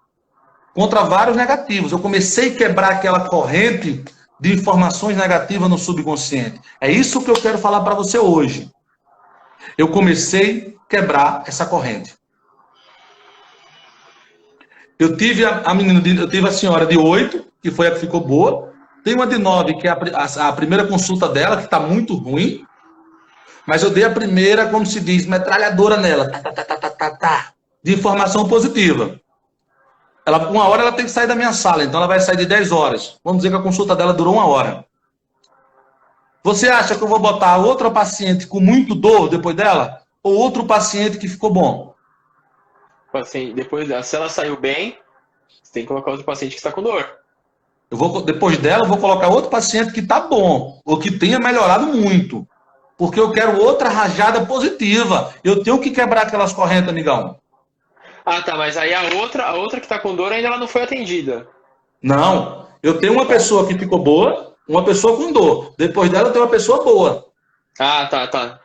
contra vários negativos. Eu comecei a quebrar aquela corrente de informações negativas no subconsciente. É isso que eu quero falar para você hoje. Eu comecei a quebrar essa corrente. Eu tive a senhora de 8, que foi a que ficou boa. Tem uma de 9, que é a primeira consulta dela, que está muito ruim. Mas eu dei a primeira, como se diz, metralhadora nela. De informação positiva. Uma hora ela tem que sair da minha sala, então ela vai sair de 10 horas. Vamos dizer que a consulta dela durou 1 hora. Você acha que eu vou botar outra paciente com muito dor depois dela? Ou outro paciente que ficou bom? Assim, se ela saiu bem, você tem que colocar outro paciente que está com dor. Depois dela, eu vou colocar outro paciente que está bom, ou que tenha melhorado muito. Porque eu quero outra rajada positiva. Eu tenho que quebrar aquelas correntes, amigão. Ah, tá, mas aí a outra que está com dor ainda ela não foi atendida. Não, eu tenho uma pessoa que ficou boa, uma pessoa com dor. Depois dela, eu tenho uma pessoa boa. Ah, tá.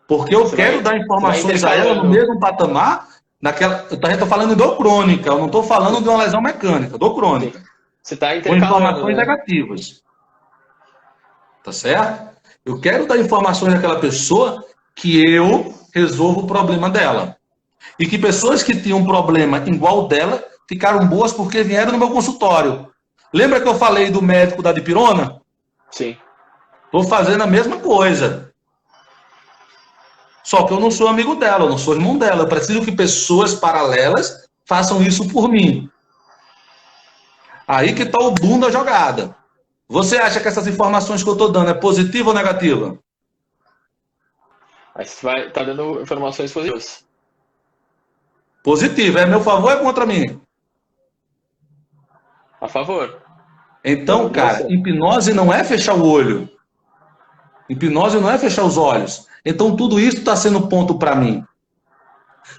Porque eu quero dar informações a ela no mesmo patamar. A gente está falando de dor crônica, eu não estou falando de uma lesão mecânica, dor crônica. Você está com informações negativas. Tá certo? Eu quero dar informações àquela pessoa que eu resolvo o problema dela. E que pessoas que tinham um problema igual dela ficaram boas porque vieram no meu consultório. Lembra que eu falei do médico da dipirona? Sim. Estou fazendo a mesma coisa. Só que eu não sou amigo dela, eu não sou irmão dela. Eu preciso que pessoas paralelas façam isso por mim. Aí que está o boom da jogada. Você acha que essas informações que eu estou dando é positiva ou negativa? Aí você tá dando informações positivas. Positiva. É a meu favor ou é contra mim? A favor. Então, cara, hipnose não é fechar o olho. Hipnose não é fechar os olhos. Então, tudo isso está sendo ponto para mim.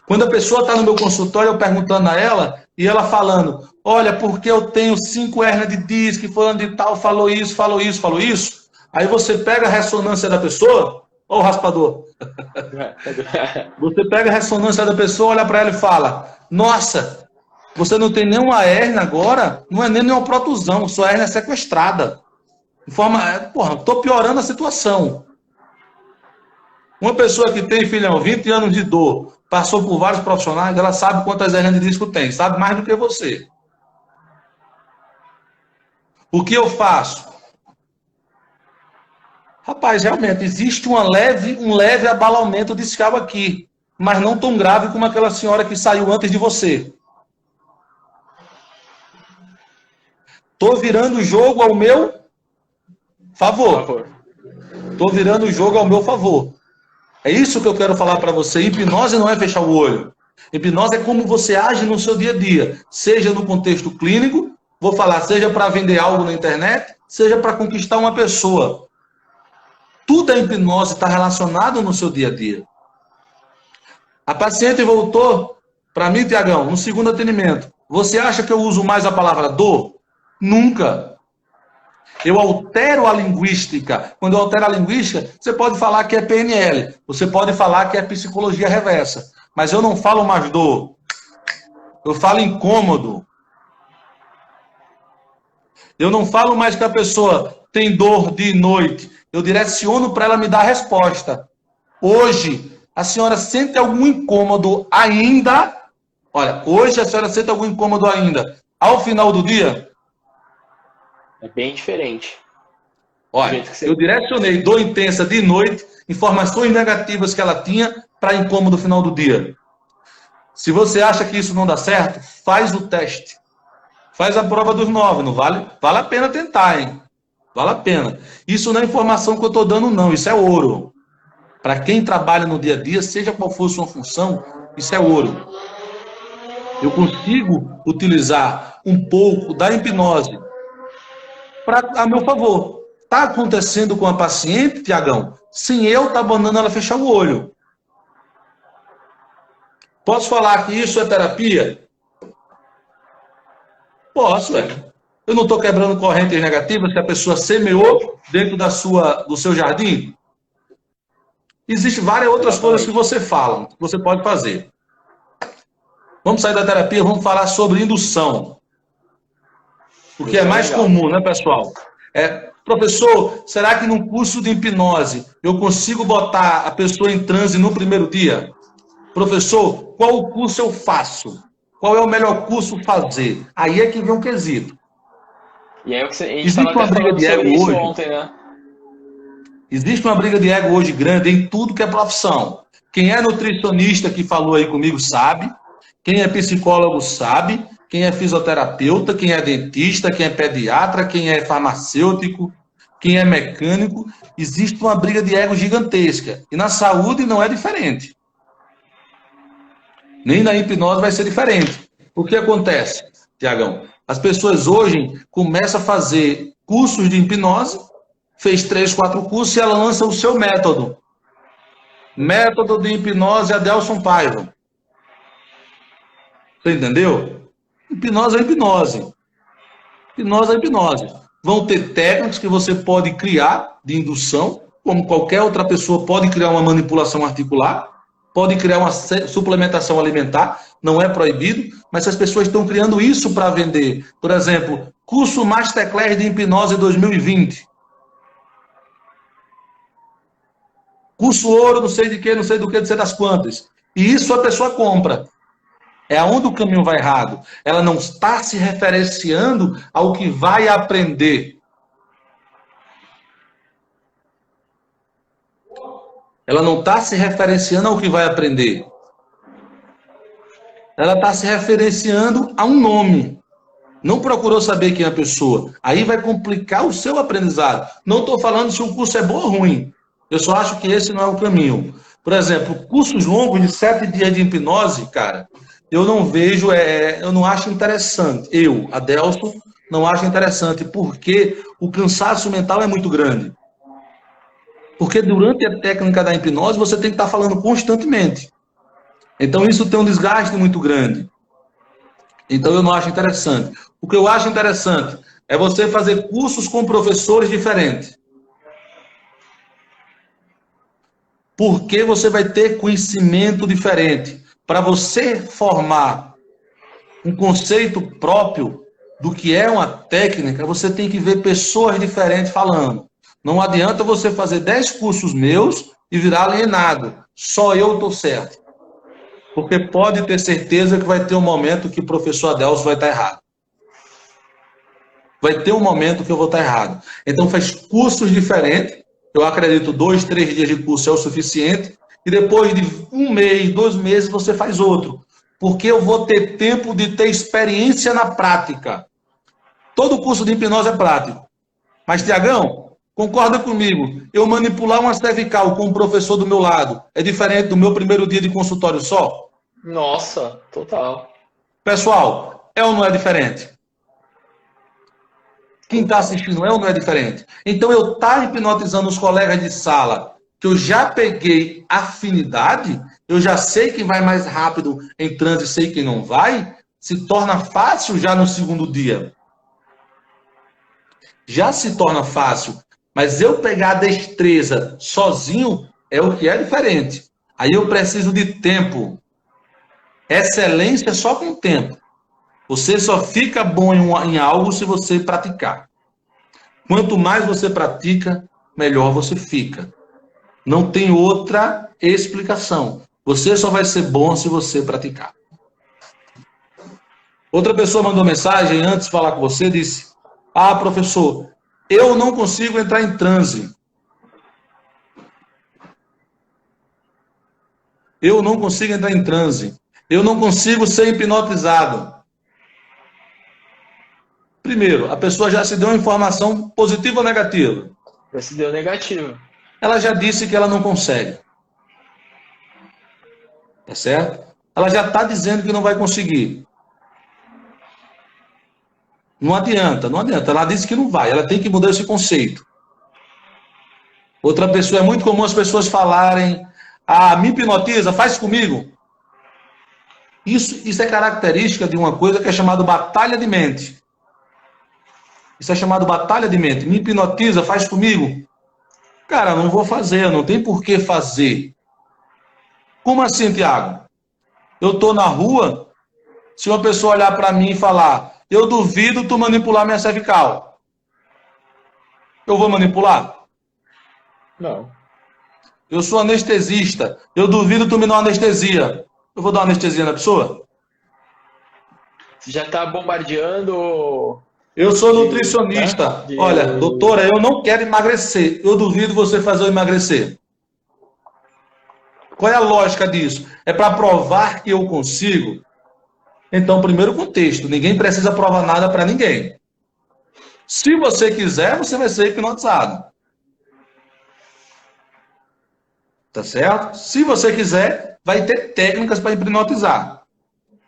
Quando a pessoa está no meu consultório, eu perguntando a ela, e ela falando, olha, porque eu tenho 5 hérnias de disco, fulano de tal, falou isso. Aí você pega a ressonância da pessoa, ó o raspador. Você pega a ressonância da pessoa, olha para ela e fala, nossa, você não tem nenhuma hérnia agora, não é nem nenhuma protusão, sua hérnia é sequestrada. Estou piorando a situação. Uma pessoa que tem, filhão, 20 anos de dor, passou por vários profissionais, ela sabe quantas hérnias de disco tem, sabe mais do que você. O que eu faço? Rapaz, realmente, existe um leve abalamento discal aqui, mas não tão grave como aquela senhora que saiu antes de você. Estou virando o jogo ao meu favor. Estou virando o jogo ao meu favor. É isso que eu quero falar para você. Hipnose não é fechar o olho. Hipnose é como você age no seu dia a dia. Seja no contexto clínico, vou falar, seja para vender algo na internet, seja para conquistar uma pessoa. Tudo a hipnose está relacionado no seu dia a dia. A paciente voltou para mim, Tiagão, no segundo atendimento. Você acha que eu uso mais a palavra dor? Nunca. Eu altero a linguística. Quando eu altero a linguística, você pode falar que é PNL, você pode falar que é psicologia reversa, mas eu não falo mais dor. Eu falo incômodo. Eu não falo mais que a pessoa tem dor de noite. Eu direciono para ela me dar a resposta. Hoje, a senhora sente algum incômodo ainda? Olha, hoje a senhora sente algum incômodo ainda? Ao final do dia? É bem diferente. Olha, eu direcionei dor intensa de noite, informações negativas que ela tinha para incômodo no final do dia. Se você acha que isso não dá certo, faz o teste. Faz a prova dos 9, não vale? Vale a pena tentar, hein? Vale a pena. Isso não é informação que eu estou dando, não. Isso é ouro. Para quem trabalha no dia a dia, seja qual for sua função, isso é ouro. Eu consigo utilizar um pouco da hipnose a meu favor. Está acontecendo com a paciente, Tiagão, sem eu estar mandando ela fechar o olho. Posso falar que isso é terapia? Posso, velho. Eu não estou quebrando correntes negativas que a pessoa semeou dentro do seu jardim? Existem várias outras coisas que você fala, que você pode fazer. Vamos sair da terapia, vamos falar sobre indução. O que é mais comum, né, pessoal? Professor, será que num curso de hipnose eu consigo botar a pessoa em transe no primeiro dia? Professor, qual o curso eu faço? Qual é o melhor curso fazer? Aí é que vem um quesito. E aí, a gente existe uma briga de ego hoje. Ontem, né? Existe uma briga de ego hoje grande em tudo que é profissão. Quem é nutricionista que falou aí comigo sabe. Quem é psicólogo sabe. Quem é fisioterapeuta, quem é dentista, quem é pediatra, quem é farmacêutico, quem é mecânico. Existe uma briga de ego gigantesca. E na saúde não é diferente. Nem na hipnose vai ser diferente. O que acontece, Tiagão? As pessoas hoje começam a fazer cursos de hipnose, fez 3, 4 cursos e ela lança o seu método. Método de hipnose Adelson Paiva. Você entendeu? Hipnose é hipnose. Hipnose é hipnose. Vão ter técnicas que você pode criar de indução, como qualquer outra pessoa pode criar uma manipulação articular, pode criar uma suplementação alimentar, não é proibido, mas as pessoas estão criando isso para vender. Por exemplo, curso Masterclass de Hipnose 2020. Curso ouro, não sei de que, não sei do que, não sei das quantas. E isso a pessoa compra. É aonde o caminho vai errado. Ela não está se referenciando ao que vai aprender. Ela não está se referenciando ao que vai aprender. Ela está se referenciando a um nome. Não procurou saber quem é a pessoa. Aí vai complicar o seu aprendizado. Não estou falando se o curso é bom ou ruim. Eu só acho que esse não é o caminho. Por exemplo, cursos longos de 7 dias de hipnose, cara, eu não vejo, eu não acho interessante. Eu, Adelson, não acho interessante, porque o cansaço mental é muito grande. Porque durante a técnica da hipnose, você tem que estar falando constantemente. Então, isso tem um desgaste muito grande. Então, eu não acho interessante. O que eu acho interessante é você fazer cursos com professores diferentes. Porque você vai ter conhecimento diferente. Para você formar um conceito próprio do que é uma técnica, você tem que ver pessoas diferentes falando. Não adianta você fazer 10 cursos meus e virar alienado. Só eu estou certo. Porque pode ter certeza que vai ter um momento que o professor Adelson vai estar errado. Vai ter um momento que eu vou estar errado. Então faz cursos diferentes. Eu acredito 2, 3 dias de curso é o suficiente. E depois de 1 mês, 2 meses, você faz outro. Porque eu vou ter tempo de ter experiência na prática. Todo curso de hipnose é prático. Mas, Tiagão, concorda comigo? Eu manipular uma cervical com um professor do meu lado é diferente do meu primeiro dia de consultório só? Nossa, total. Pessoal, é ou não é diferente? Quem está assistindo é ou não é diferente? Então, eu estar hipnotizando os colegas de sala, que eu já peguei afinidade, eu já sei quem vai mais rápido em transe, sei quem não vai, se torna fácil já no segundo dia. Já se torna fácil. Mas eu pegar a destreza sozinho é o que é diferente. Aí eu preciso de tempo. Excelência só com tempo. Você só fica bom em algo se você praticar. Quanto mais você pratica, melhor você fica. Não tem outra explicação. Você só vai ser bom se você praticar. Outra pessoa mandou mensagem antes de falar com você, disse: ah, professor, eu não consigo entrar em transe. Eu não consigo entrar em transe. Eu não consigo ser hipnotizado. Primeiro, a pessoa já se deu uma informação positiva ou negativa? Já se deu negativa. Ela já disse que ela não consegue. Tá certo? Ela já está dizendo que não vai conseguir. Não adianta, não adianta. Ela disse que não vai. Ela tem que mudar esse conceito. Outra pessoa, é muito comum as pessoas falarem: ah, me hipnotiza, faz comigo. Isso é característica de uma coisa que é chamada batalha de mente. Isso é chamado batalha de mente. Me hipnotiza, faz comigo. Cara, não vou fazer, não tem por que fazer. Como assim, Tiago? Eu estou na rua, se uma pessoa olhar para mim e falar: eu duvido tu manipular minha cervical. Eu vou manipular? Não. Eu sou anestesista, eu duvido tu me dar uma anestesia. Eu vou dar uma anestesia na pessoa? Você já está bombardeando... Eu sou nutricionista. Olha, doutora, eu não quero emagrecer. Eu duvido você fazer eu emagrecer. Qual é a lógica disso? É para provar que eu consigo? Então, primeiro contexto. Ninguém precisa provar nada para ninguém. Se você quiser, você vai ser hipnotizado. Tá certo? Se você quiser, vai ter técnicas para hipnotizar.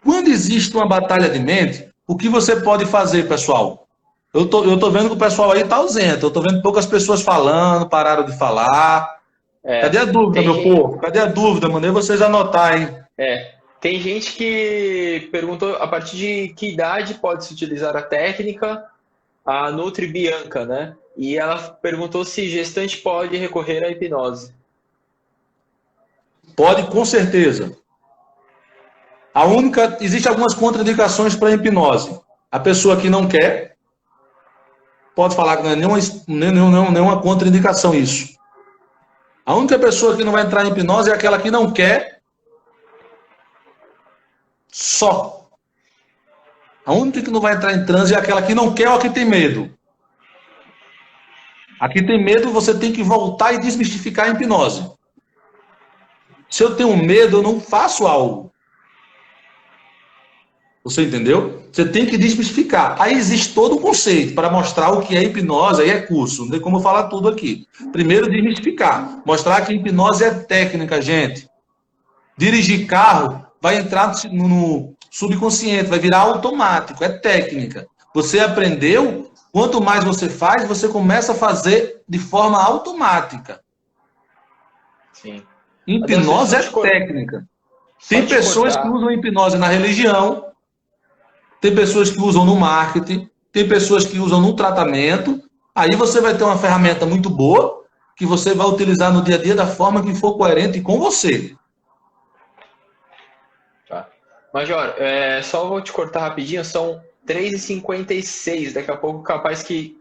Quando existe uma batalha de mente, o que você pode fazer, pessoal? Eu tô vendo que o pessoal aí está ausente. Eu estou vendo poucas pessoas falando, pararam de falar. Cadê a dúvida, meu povo? Cadê a dúvida? Mandei vocês anotar, hein? Tem gente que perguntou a partir de que idade pode se utilizar a técnica, a Nutri Bianca, né? E ela perguntou se gestante pode recorrer à hipnose. Pode, com certeza. Existem algumas contraindicações para a hipnose. A pessoa que não quer, pode falar que não é nenhuma contraindicação isso. A única pessoa que não vai entrar em hipnose é aquela que não quer só. A única que não vai entrar em transe é aquela que não quer ou que tem medo. A que tem medo, você tem que voltar e desmistificar a hipnose. Se eu tenho medo, eu não faço algo. Você entendeu? Você tem que desmistificar. Aí existe todo um conceito para mostrar o que é hipnose, aí é curso. Não tem como eu falar tudo aqui. Primeiro, desmistificar. Mostrar que hipnose é técnica, gente. Dirigir carro vai entrar no subconsciente, vai virar automático, é técnica. Você aprendeu, quanto mais você faz, você começa a fazer de forma automática. Sim. Hipnose é técnica. Tem pessoas que usam hipnose na religião, tem pessoas que usam no marketing, tem pessoas que usam no tratamento. Aí você vai ter uma ferramenta muito boa que você vai utilizar no dia a dia da forma que for coerente com você. Tá. Major, só vou te cortar rapidinho, são 3h56, daqui a pouco capaz que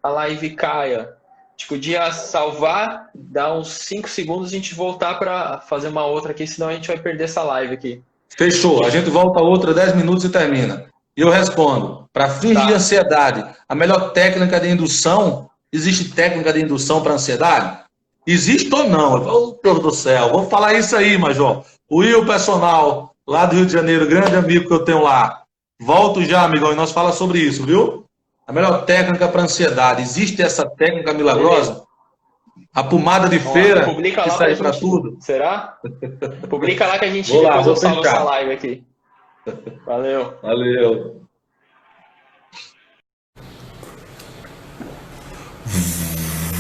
a live caia. A gente podia salvar, dar uns 5 segundos e a gente voltar para fazer uma outra aqui, senão a gente vai perder essa live aqui. Fechou, a gente volta outra 10 minutos e termina. E eu respondo, para fins de ansiedade, a melhor técnica de indução, existe técnica de indução para ansiedade? Existe ou não? Oh, Deus do céu, vou falar isso aí, Major. O Will Personal, lá do Rio de Janeiro, grande amigo que eu tenho lá. Volto já, amigão, e nós falamos sobre isso, viu? A melhor técnica para ansiedade. Existe essa técnica milagrosa? A pomada de feira publica que lá sai para tudo? Será? Publica lá que a gente depois eu salvo essa live aqui. Valeu. Valeu.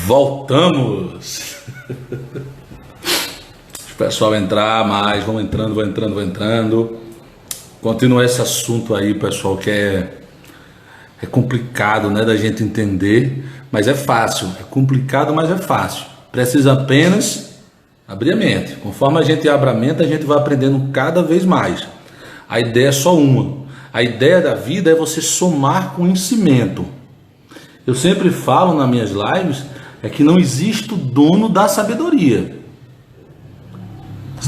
Voltamos. O pessoal entrar mais, vão entrando. Continua esse assunto aí, pessoal, que é complicado, né, da gente entender, mas é fácil. É complicado, mas é fácil. Precisa apenas abrir a mente. Conforme a gente abre a mente, a gente vai aprendendo cada vez mais. A ideia é só uma. A ideia da vida é você somar conhecimento. Eu sempre falo nas minhas lives que não existe o dono da sabedoria.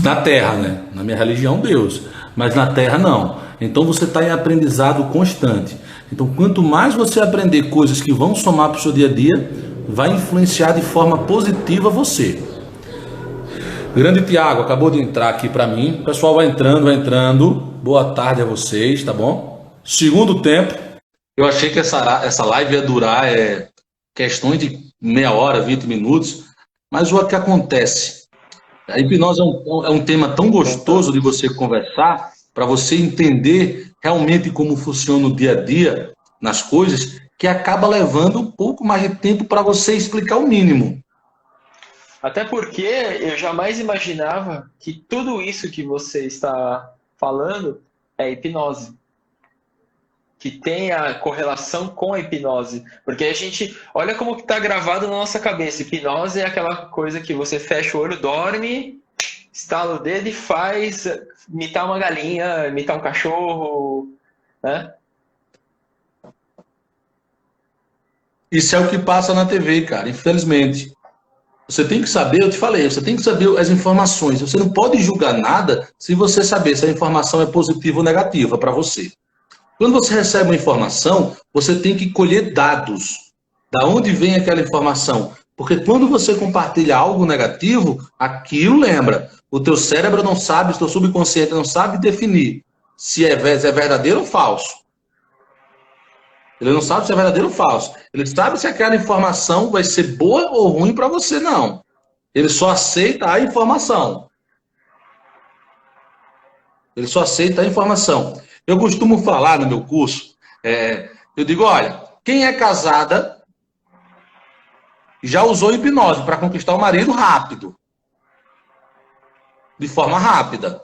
Na terra, né? Na minha religião, Deus. Mas na terra, não. Então você está em aprendizado constante. Então, quanto mais você aprender coisas que vão somar para o seu dia a dia, vai influenciar de forma positiva você. Grande Tiago, acabou de entrar aqui para mim. O pessoal vai entrando, vai entrando. Boa tarde a vocês, tá bom? Segundo tempo. Eu achei que essa live ia durar questões de meia hora, 20 minutos. Mas o que acontece? A hipnose é um tema tão gostoso de você conversar, para você entender realmente como funciona o dia a dia nas coisas, que acaba levando um pouco mais de tempo para você explicar o mínimo. Até porque eu jamais imaginava que tudo isso que você está falando é hipnose. Que tem a correlação com a hipnose. Porque a gente, olha como que está gravado na nossa cabeça. Hipnose é aquela coisa que você fecha o olho, dorme, estala o dedo e faz imitar uma galinha, imitar um cachorro, né? Isso é o que passa na TV, cara, infelizmente. Você tem que saber, eu te falei, você tem que saber as informações. Você não pode julgar nada se você saber se a informação é positiva ou negativa para você. Quando você recebe uma informação, você tem que colher dados. Da onde vem aquela informação? Porque quando você compartilha algo negativo, aquilo lembra. O teu cérebro não sabe, o teu subconsciente não sabe definir se é verdadeiro ou falso. Ele não sabe se é verdadeiro ou falso. Ele sabe se aquela informação vai ser boa ou ruim para você, não. Ele só aceita a informação. Ele só aceita a informação. Eu costumo falar no meu curso, eu digo, olha, quem é casada já usou hipnose para conquistar o marido rápido. De forma rápida.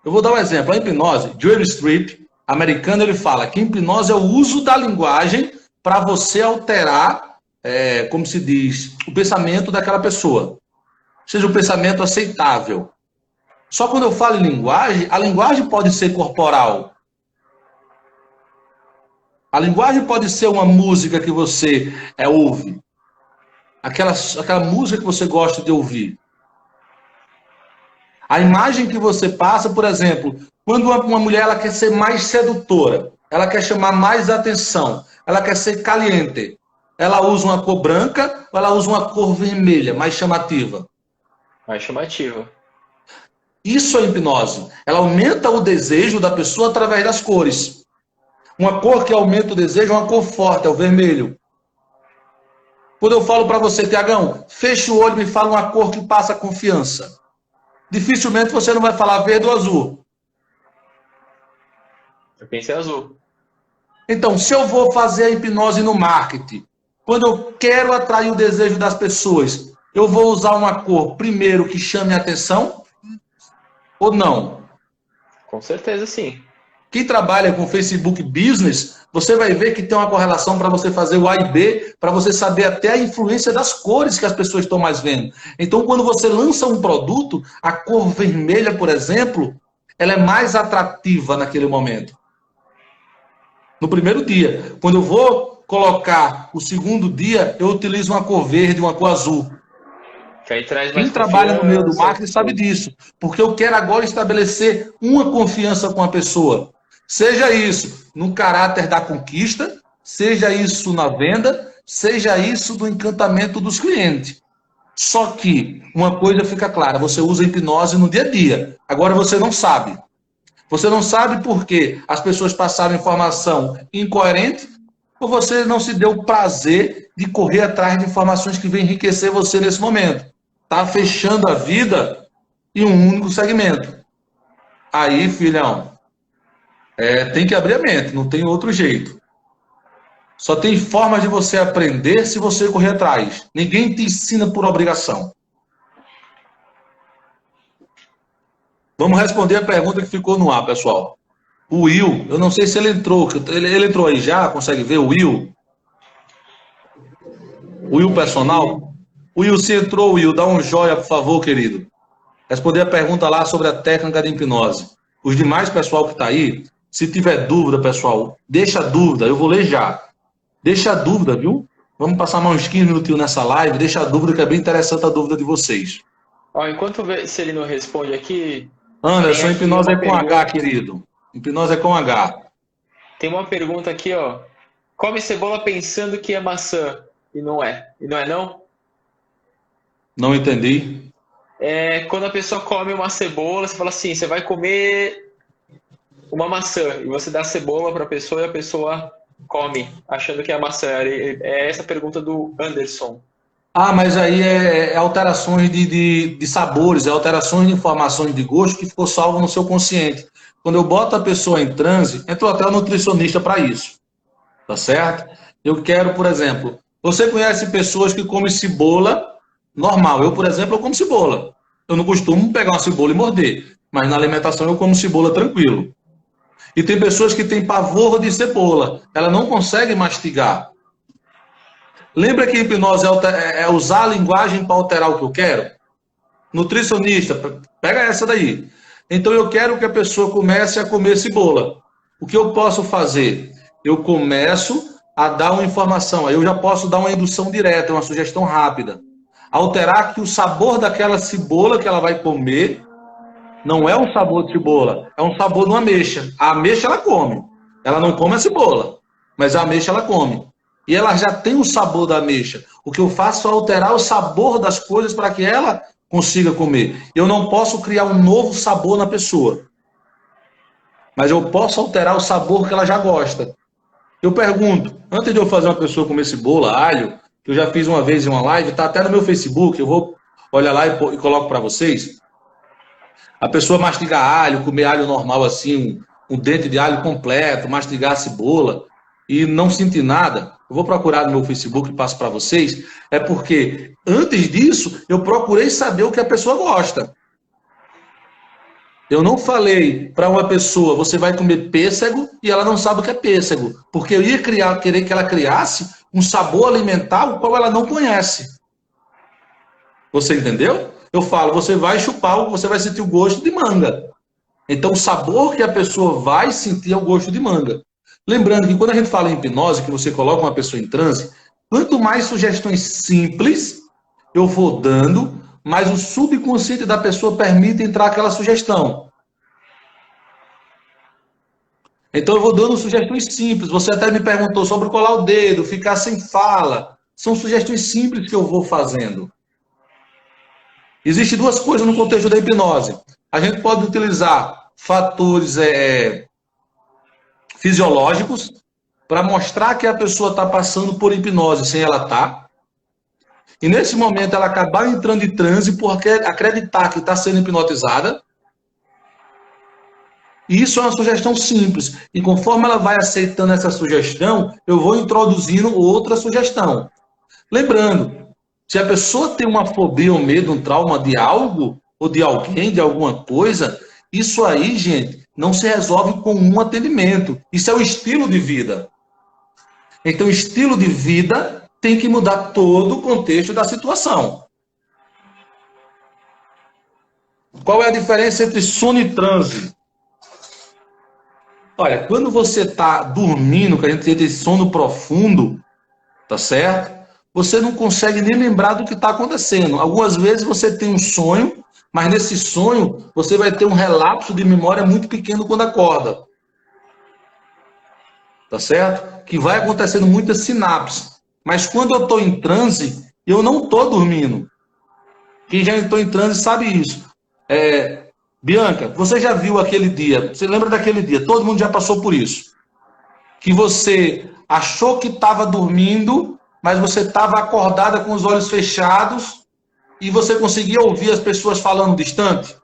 Eu vou dar um exemplo. A hipnose, Jerry Streep, americano, ele fala que hipnose é o uso da linguagem para você alterar, como se diz, o pensamento daquela pessoa. Seja um pensamento aceitável. Só quando eu falo em linguagem, a linguagem pode ser corporal. A linguagem pode ser uma música que você ouve. Aquela música que você gosta de ouvir. A imagem que você passa, por exemplo, quando uma mulher ela quer ser mais sedutora, ela quer chamar mais atenção, ela quer ser caliente, ela usa uma cor branca ou ela usa uma cor vermelha, mais chamativa? Mais chamativa. Isso é hipnose. Ela aumenta o desejo da pessoa através das cores. Uma cor que aumenta o desejo é uma cor forte, é o vermelho. Quando eu falo para você, Tiagão, fecha o olho e me fala uma cor que passa confiança. Dificilmente você não vai falar verde ou azul. Eu pensei azul. Então, se eu vou fazer a hipnose no marketing, quando eu quero atrair o desejo das pessoas, eu vou usar uma cor, primeiro, que chame a atenção? Ou não? Com certeza, sim. Quem trabalha com Facebook Business, você vai ver que tem uma correlação para você fazer o A e B, para você saber até a influência das cores que as pessoas estão mais vendo. Então, quando você lança um produto, a cor vermelha, por exemplo, ela é mais atrativa naquele momento. No primeiro dia. Quando eu vou colocar o segundo dia, eu utilizo uma cor verde, uma cor azul. Que aí traz mais Quem trabalha no meio do marketing sabe disso. Porque eu quero agora estabelecer uma confiança com a pessoa. Seja isso no caráter da conquista, seja isso na venda, seja isso do encantamento dos clientes. Só que uma coisa fica clara, você usa hipnose no dia a dia. Agora você não sabe. Você não sabe porque as pessoas passaram informação incoerente ou você não se deu o prazer de correr atrás de informações que vão enriquecer você nesse momento. Está fechando a vida em um único segmento. Aí, filhão, tem que abrir a mente, não tem outro jeito. Só tem forma de você aprender se você correr atrás. Ninguém te ensina por obrigação. Vamos responder a pergunta que ficou no ar, pessoal. O Will, eu não sei se ele entrou. Ele entrou aí já? Consegue ver o Will? O Will personal? Will, se entrou, Will, dá um joia, por favor, querido. Responder a pergunta lá sobre a técnica de hipnose. Os demais, pessoal que está aí, se tiver dúvida, pessoal, deixa a dúvida, eu vou ler já. Deixa a dúvida, viu? Vamos passar mais uns 15 minutinhos nessa live, deixa a dúvida, que é bem interessante a dúvida de vocês. Ó, enquanto se ele não responde aqui... Anderson, hipnose é com H, querido. Hipnose é com H. Tem uma pergunta aqui, ó. Come cebola pensando que é maçã e não é. E não é não? Não entendi. É quando a pessoa come uma cebola, você fala assim, você vai comer uma maçã e você dá cebola para a pessoa e a pessoa come, achando que é maçã. É essa a pergunta do Anderson. Ah, mas aí é alterações de sabores, é alterações de informações de gosto que ficou salvo no seu consciente. Quando eu boto a pessoa em transe, entrou até o nutricionista para isso. Tá certo? Eu quero, por exemplo, você conhece pessoas que comem cebola normal. Eu, por exemplo, eu como cebola. Eu não costumo pegar uma cebola e morder, mas na alimentação eu como cebola tranquilo. E tem pessoas que têm pavor de cebola. Ela não consegue mastigar. Lembra que hipnose é usar a linguagem para alterar o que eu quero? Nutricionista, pega essa daí. Então eu quero que a pessoa comece a comer cebola. O que eu posso fazer? Eu começo a dar uma informação. Aí eu já posso dar uma indução direta, uma sugestão rápida. Alterar que o sabor daquela cebola que ela vai comer não é um sabor de cebola, é um sabor de uma ameixa. A ameixa ela come. Ela não come a cebola, mas a ameixa ela come. E ela já tem o sabor da ameixa. O que eu faço é alterar o sabor das coisas para que ela consiga comer. Eu não posso criar um novo sabor na pessoa. Mas eu posso alterar o sabor que ela já gosta. Eu pergunto, antes de eu fazer uma pessoa comer cebola, alho, que eu já fiz uma vez em uma live, está até no meu Facebook, eu vou olhar lá e coloco para vocês. A pessoa mastigar alho, comer alho normal assim, um dente de alho completo, mastigar a cebola e não sentir nada. Eu vou procurar no meu Facebook e passo para vocês. É porque, antes disso, eu procurei saber o que a pessoa gosta. Eu não falei para uma pessoa, você vai comer pêssego, e ela não sabe o que é pêssego. Porque eu ia querer que ela criasse um sabor alimentar o qual ela não conhece. Você entendeu? Eu falo, você vai chupar, você vai sentir o gosto de manga. Então, o sabor que a pessoa vai sentir é o gosto de manga. Lembrando que quando a gente fala em hipnose, que você coloca uma pessoa em transe, quanto mais sugestões simples eu vou dando, mais o subconsciente da pessoa permite entrar aquela sugestão. Então eu vou dando sugestões simples. Você até me perguntou sobre colar o dedo, ficar sem fala. São sugestões simples que eu vou fazendo. Existem duas coisas no contexto da hipnose. A gente pode utilizar fatores fisiológicos para mostrar que a pessoa está passando por hipnose sem ela estar. E nesse momento ela acabar entrando em transe porque acreditar que está sendo hipnotizada. E isso é uma sugestão simples. E conforme ela vai aceitando essa sugestão, eu vou introduzindo outra sugestão. Lembrando, se a pessoa tem uma fobia, um medo, um trauma de algo, ou de alguém, de alguma coisa, isso aí, gente, não se resolve com um atendimento. Isso é o estilo de vida. Então, o estilo de vida tem que mudar todo o contexto da situação. Qual é a diferença entre sono e transe? Olha, quando você está dormindo, que a gente tem esse sono profundo, tá certo? Você não consegue nem lembrar do que está acontecendo. Algumas vezes você tem um sonho, mas nesse sonho você vai ter um relapso de memória muito pequeno quando acorda. Tá certo? Que vai acontecendo muitas sinapses. Mas quando eu estou em transe, eu não estou dormindo. Quem já entrou em transe sabe isso. Bianca, você já viu aquele dia, você lembra daquele dia, todo mundo já passou por isso. Que você achou que estava dormindo, mas você estava acordada com os olhos fechados e você conseguia ouvir as pessoas falando distante?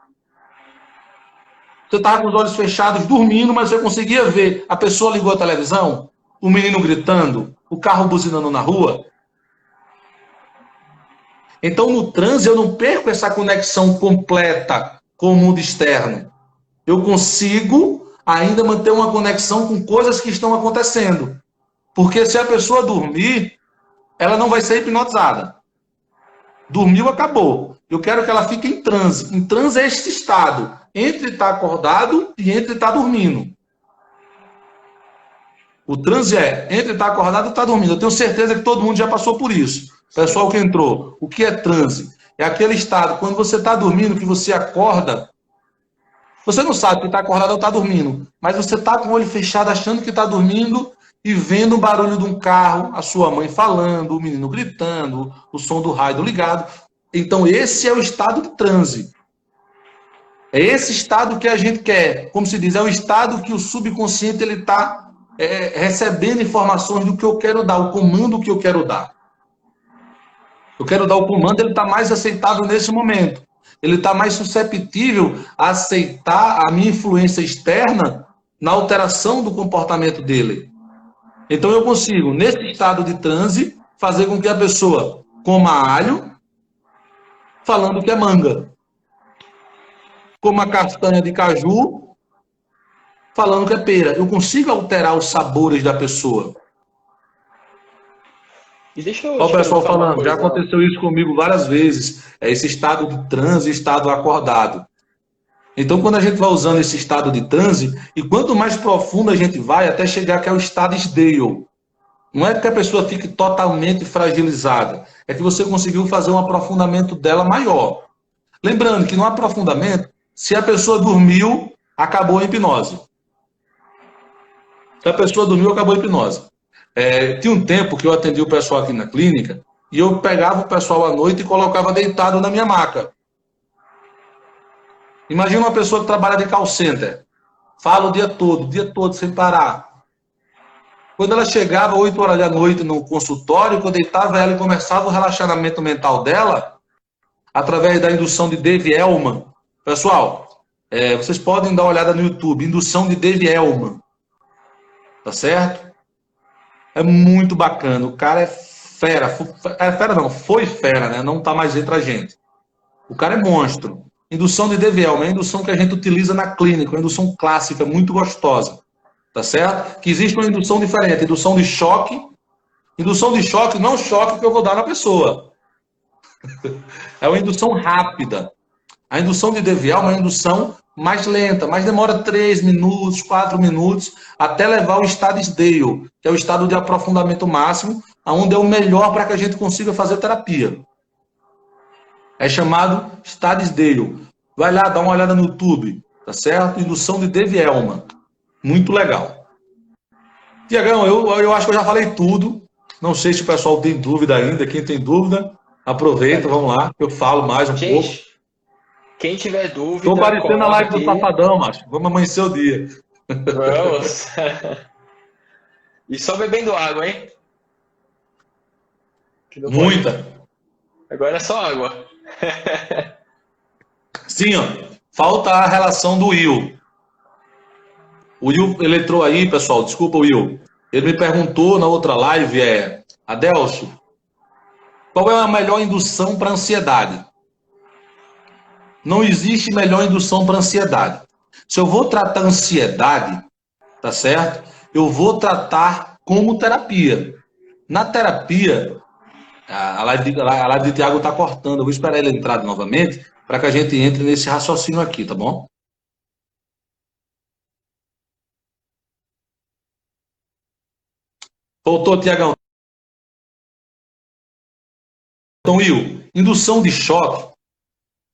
Você estava com os olhos fechados, dormindo, mas você conseguia ver. A pessoa ligou a televisão, o menino gritando, o carro buzinando na rua. Então, no transe, eu não perco essa conexão completa com o mundo externo. Eu consigo ainda manter uma conexão com coisas que estão acontecendo. Porque se a pessoa dormir, ela não vai ser hipnotizada. Dormiu, acabou. Eu quero que ela fique em transe. Em transe é este estado, entre estar acordado e entre estar dormindo. O transe é entre estar acordado e estar dormindo. Eu tenho certeza que todo mundo já passou por isso. Pessoal que entrou, o que é transe? É aquele estado, quando você está dormindo, que você acorda, você não sabe se está acordado ou está dormindo, mas você está com o olho fechado, achando que está dormindo e vendo o barulho de um carro, a sua mãe falando, o menino gritando, o som do rádio ligado. Então esse é o estado de transe. É esse estado que a gente quer. Como se diz, é o estado que o subconsciente está recebendo informações do que eu quero dar, o comando que eu quero dar. Eu quero dar o comando, ele está mais aceitável nesse momento. Ele está mais susceptível a aceitar a minha influência externa na alteração do comportamento dele. Então eu consigo, nesse estado de transe, fazer com que a pessoa coma alho, falando que é manga. Coma castanha de caju, falando que é pera. Eu consigo alterar os sabores da pessoa. E deixa eu, Olha o pessoal falar uma falando, já coisa. aconteceu isso comigo várias vezes. É esse estado de transe, estado acordado. Então, quando a gente vai usando esse estado de transe, e quanto mais profundo a gente vai, até chegar que é o estado Sdale. Não é que a pessoa fique totalmente fragilizada, é que você conseguiu fazer um aprofundamento dela maior. Lembrando que no aprofundamento, se a pessoa dormiu, acabou a hipnose. Se a pessoa dormiu, acabou a hipnose. Tinha um tempo que eu atendi o pessoal aqui na clínica, e eu pegava o pessoal à noite e colocava deitado na minha maca. Imagina uma pessoa que trabalha de call center, fala o dia todo, sem parar. Quando ela chegava 8 horas da noite no consultório, quando eu deitava ela e começava o relaxamento mental dela, através da indução de Dave Elman. Pessoal, vocês podem dar uma olhada no YouTube, indução de Dave Elman. Tá certo? É muito bacana. O cara é fera. Fera não, foi fera, né? Não tá mais entre a gente. O cara é monstro. Indução de Dave Elman é a indução que a gente utiliza na clínica, uma indução clássica, muito gostosa. Tá certo? Que existe uma indução diferente, indução de choque. Indução de choque não é o choque que eu vou dar na pessoa. É uma indução rápida. A indução de Dave Elman é uma indução mais lenta, mas demora 3 minutos, 4 minutos, até levar ao estado Sdale, que é o estado de aprofundamento máximo, onde é o melhor para que a gente consiga fazer terapia. É chamado estado Sdale. Vai lá, dá uma olhada no YouTube, tá certo? Indução de Dave Elman. Muito legal. Tiagão, eu acho que eu já falei tudo. Não sei se o pessoal tem dúvida ainda. Quem tem dúvida, aproveita, vamos lá. Eu falo mais um pouco. Quem tiver dúvida... Estou parecendo a live do Safadão, macho. Vamos amanhecer o dia. Vamos. E só bebendo água, hein? Muita. Agora é só água. Sim, ó. Falta a relação do Will. O Will, ele entrou aí, pessoal. Desculpa, Will. Ele me perguntou na outra live, Adelso, qual é a melhor indução para ansiedade? Não existe melhor indução para ansiedade. Se eu vou tratar ansiedade, tá certo? Eu vou tratar como terapia. Na terapia, a live de Tiago está cortando. Eu vou esperar ele entrar novamente para que a gente entre nesse raciocínio aqui, tá bom? Voltou, Tiagão. Então, Will, indução de choque.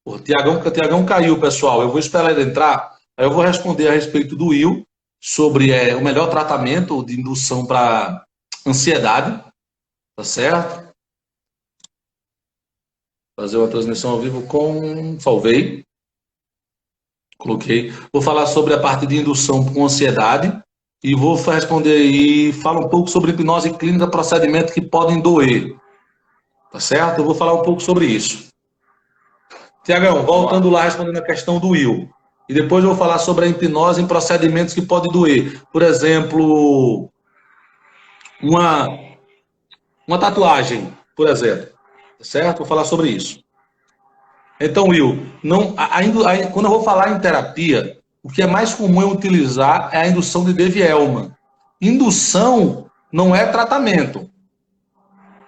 O Tiagão caiu, pessoal. Eu vou esperar ele entrar. Aí eu vou responder a respeito do Will sobre o melhor tratamento de indução para ansiedade. Tá certo? Fazer uma transmissão ao vivo com... Salvei. Coloquei. Vou falar sobre a parte de indução com ansiedade. E vou responder aí, fala um pouco sobre hipnose clínica, procedimentos que podem doer. Tá certo? Eu vou falar um pouco sobre isso. Tiagão, voltando lá, respondendo a questão do Will. E depois eu vou falar sobre a hipnose em procedimentos que podem doer. Por exemplo, uma tatuagem, por exemplo. Tá certo? Vou falar sobre isso. Então, Will, quando eu vou falar em terapia, o que é mais comum eu utilizar é a indução de Dave-Elman. Indução não é tratamento.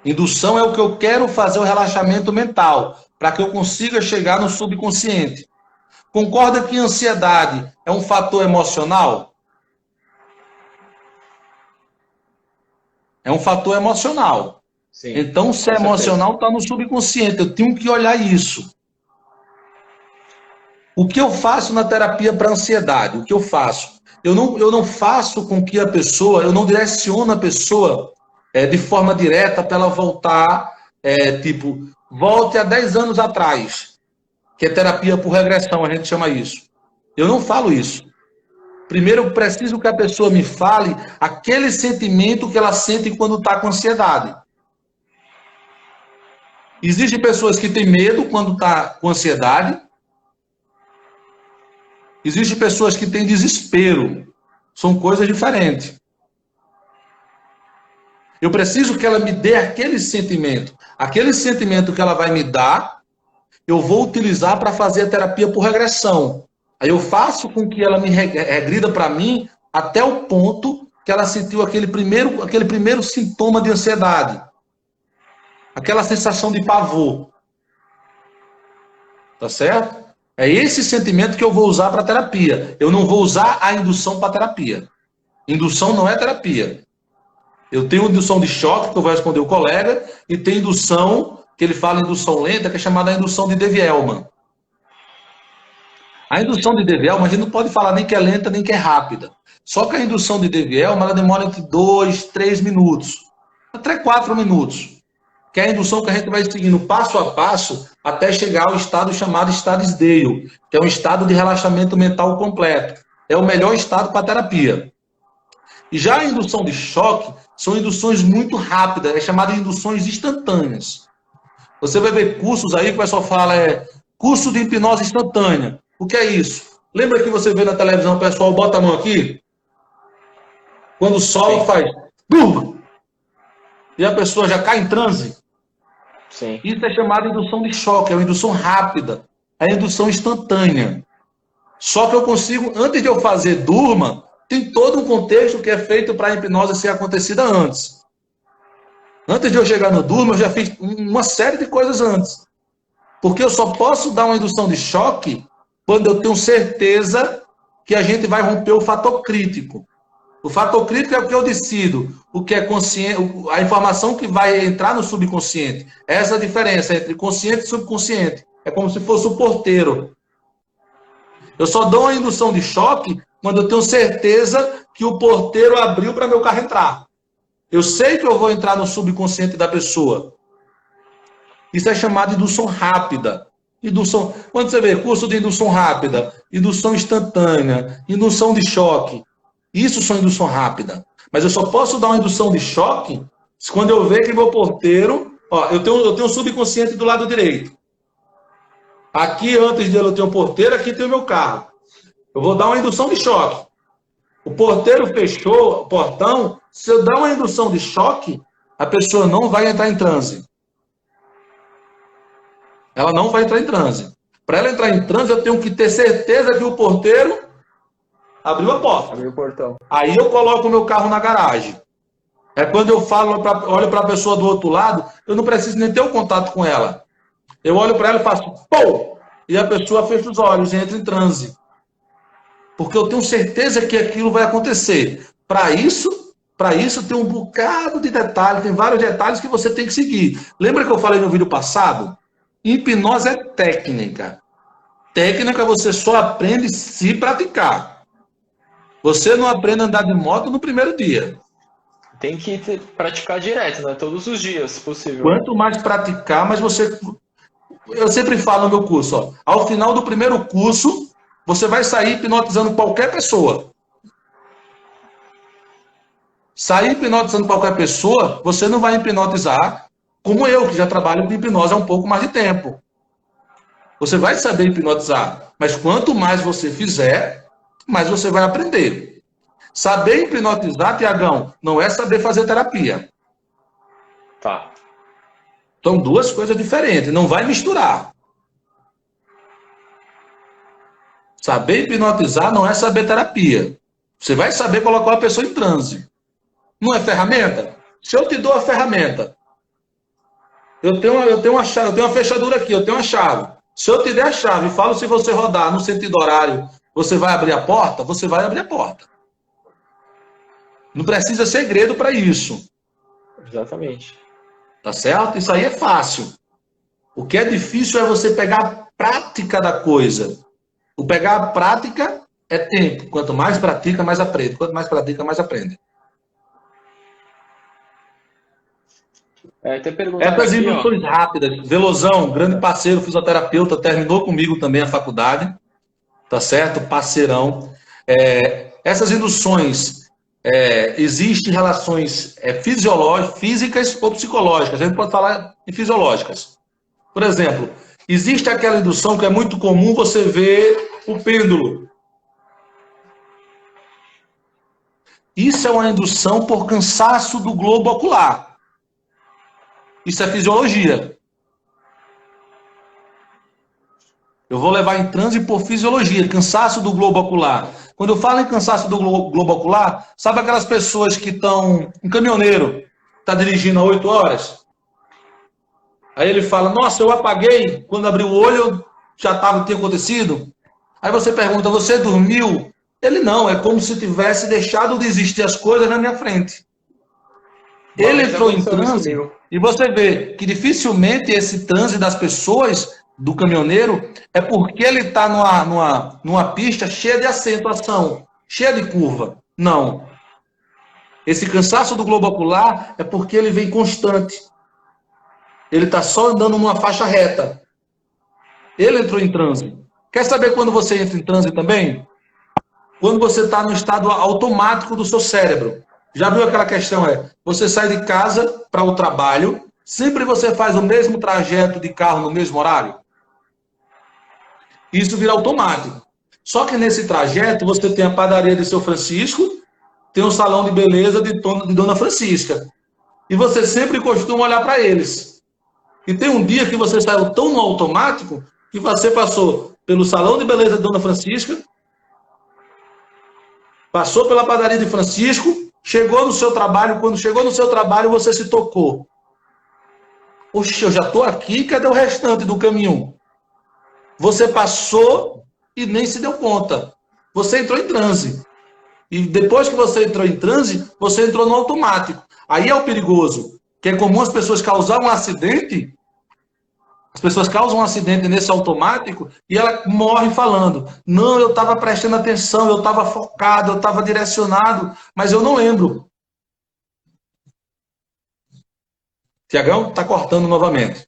Indução é o que eu quero fazer o relaxamento mental, para que eu consiga chegar no subconsciente. Concorda que ansiedade é um fator emocional? É um fator emocional. Sim, então, se é emocional, está no subconsciente. Eu tenho que olhar isso. O que eu faço na terapia para ansiedade? O que eu faço? Eu não faço com que a pessoa, eu não direciono a pessoa de forma direta para ela voltar, tipo, volte a 10 anos atrás, que é terapia por regressão, a gente chama isso. Eu não falo isso. Primeiro, eu preciso que a pessoa me fale aquele sentimento que ela sente quando está com ansiedade. Existem pessoas que têm medo quando está com ansiedade. Existem pessoas que têm desespero. São coisas diferentes. Eu preciso que ela me dê aquele sentimento. Aquele sentimento que ela vai me dar, eu vou utilizar para fazer a terapia por regressão. Aí eu faço com que ela me regrida para mim até o ponto que ela sentiu aquele primeiro sintoma de ansiedade. Aquela sensação de pavor. Tá certo? É esse sentimento que eu vou usar para terapia. Eu não vou usar a indução para terapia. Indução não é terapia. Eu tenho indução de choque, que eu vou responder o colega, e tem indução, que ele fala indução lenta, que é chamada indução de Dave-Elman. A indução de Dave-Elman, a gente não pode falar nem que é lenta, nem que é rápida. Só que a indução de Dave-Elman, ela demora entre 2, 3 minutos, até 4 minutos. Que é a indução que a gente vai seguindo passo a passo até chegar ao estado chamado Stadsdale, que é um estado de relaxamento mental completo. É o melhor estado para terapia. E já a indução de choque são induções muito rápidas, é chamada de induções instantâneas. Você vai ver cursos aí que o pessoal fala, curso de hipnose instantânea. O que é isso? Lembra que você vê na televisão o pessoal bota a mão aqui? Quando o sol faz... BUM! E a pessoa já cai em transe? Sim. Isso é chamado de indução de choque, é uma indução rápida, é a indução instantânea. Só que eu consigo, antes de eu fazer durma, tem todo um contexto que é feito para a hipnose ser acontecida antes. Antes de eu chegar no durma, eu já fiz uma série de coisas antes. Porque eu só posso dar uma indução de choque quando eu tenho certeza que a gente vai romper o fator crítico. O fator crítico é o que eu decido, o que é consciente, a informação que vai entrar no subconsciente. Essa é a diferença entre consciente e subconsciente. É como se fosse o porteiro. Eu só dou uma indução de choque quando eu tenho certeza que o porteiro abriu para meu carro entrar. Eu sei que eu vou entrar no subconsciente da pessoa. Isso é chamado de indução rápida. Indução, quando você vê curso de indução rápida, indução instantânea, indução de choque, isso são indução rápida. Mas eu só posso dar uma indução de choque quando eu ver que meu porteiro... eu tenho um subconsciente do lado direito. Aqui, antes dele, eu tenho o porteiro, aqui tem o meu carro. Eu vou dar uma indução de choque. O porteiro fechou o portão. Se eu dar uma indução de choque, a pessoa não vai entrar em transe. Ela não vai entrar em transe. Para ela entrar em transe, eu tenho que ter certeza que o porteiro abriu a porta. Abriu o portão. Aí eu coloco o meu carro na garagem. É quando eu olho para a pessoa do outro lado, eu não preciso nem ter um contato com ela. Eu olho para ela e faço pô! E a pessoa fecha os olhos e entra em transe. Porque eu tenho certeza que aquilo vai acontecer. Para isso tem um bocado de detalhes, tem vários detalhes que você tem que seguir. Lembra que eu falei no vídeo passado? Hipnose é técnica. Técnica você só aprende se praticar. Você não aprende a andar de moto no primeiro dia. Tem que praticar direto, né? Todos os dias, se possível. Quanto mais praticar, mais você... Eu sempre falo no meu curso, ao final do primeiro curso, você vai sair hipnotizando qualquer pessoa. Sair hipnotizando qualquer pessoa, você não vai hipnotizar como eu, que já trabalho com hipnose há um pouco mais de tempo. Você vai saber hipnotizar, mas quanto mais você fizer, mais você vai aprender. Saber hipnotizar, Tiagão, não é saber fazer terapia. Tá. São duas coisas diferentes, não vai misturar. Saber hipnotizar não é saber terapia. Você vai saber colocar a pessoa em transe. Não é ferramenta? Se eu te dou a ferramenta, eu tenho uma chave, eu tenho uma fechadura aqui, eu tenho uma chave. Se eu te der a chave e falo, se você rodar no sentido horário, você vai abrir a porta? Você vai abrir a porta. Não precisa segredo para isso. Exatamente. Tá certo? Isso aí é fácil. O que é difícil é você pegar a prática da coisa. O pegar a prática é tempo. Quanto mais pratica, mais aprende. Quanto mais pratica, mais aprende. Até perguntar Essas aqui, induções rápidas. Velozão, grande parceiro, fisioterapeuta, terminou comigo também a faculdade. Tá certo? Parceirão. Essas induções, existem relações fisiológicas, físicas ou psicológicas. A gente pode falar em fisiológicas. Por exemplo, existe aquela indução que é muito comum você ver o pêndulo. Isso é uma indução por cansaço do globo ocular. Isso é fisiologia. Eu vou levar em transe por fisiologia, cansaço do globo ocular. Quando eu falo em cansaço do globo ocular, sabe aquelas pessoas que estão... Um caminhoneiro está dirigindo há 8 horas? Aí ele fala, nossa, eu apaguei, quando abri o olho já tinha acontecido. Aí você pergunta, você dormiu? Ele não, é como se tivesse deixado de existir as coisas na minha frente. Ele entrou em transe e você vê que dificilmente esse transe das pessoas, do caminhoneiro, é porque ele está numa pista cheia de acentuação, cheia de curva. Não. Esse cansaço do globo ocular é porque ele vem constante. Ele está só andando numa faixa reta. Ele entrou em transe. Quer saber quando você entra em transe também? Quando você está no estado automático do seu cérebro. Já viu aquela questão? Você sai de casa para o trabalho, sempre você faz o mesmo trajeto de carro no mesmo horário? Isso vira automático. Só que nesse trajeto você tem a padaria de Seu Francisco, tem o salão de beleza de Dona Francisca. E você sempre costuma olhar para eles. E tem um dia que você saiu tão no automático que você passou pelo salão de beleza de Dona Francisca, passou pela padaria de Francisco, chegou no seu trabalho. Quando chegou no seu trabalho, você se tocou. Oxe, eu já estou aqui, cadê o restante do caminho? Você passou e nem se deu conta. Você entrou em transe. E depois que você entrou em transe, você entrou no automático. Aí é o perigoso, que é comum as pessoas causarem um acidente. As pessoas causam um acidente nesse automático e ela morre falando, não, eu estava prestando atenção, eu estava focado, eu estava direcionado, mas eu não lembro. Tiagão está cortando novamente.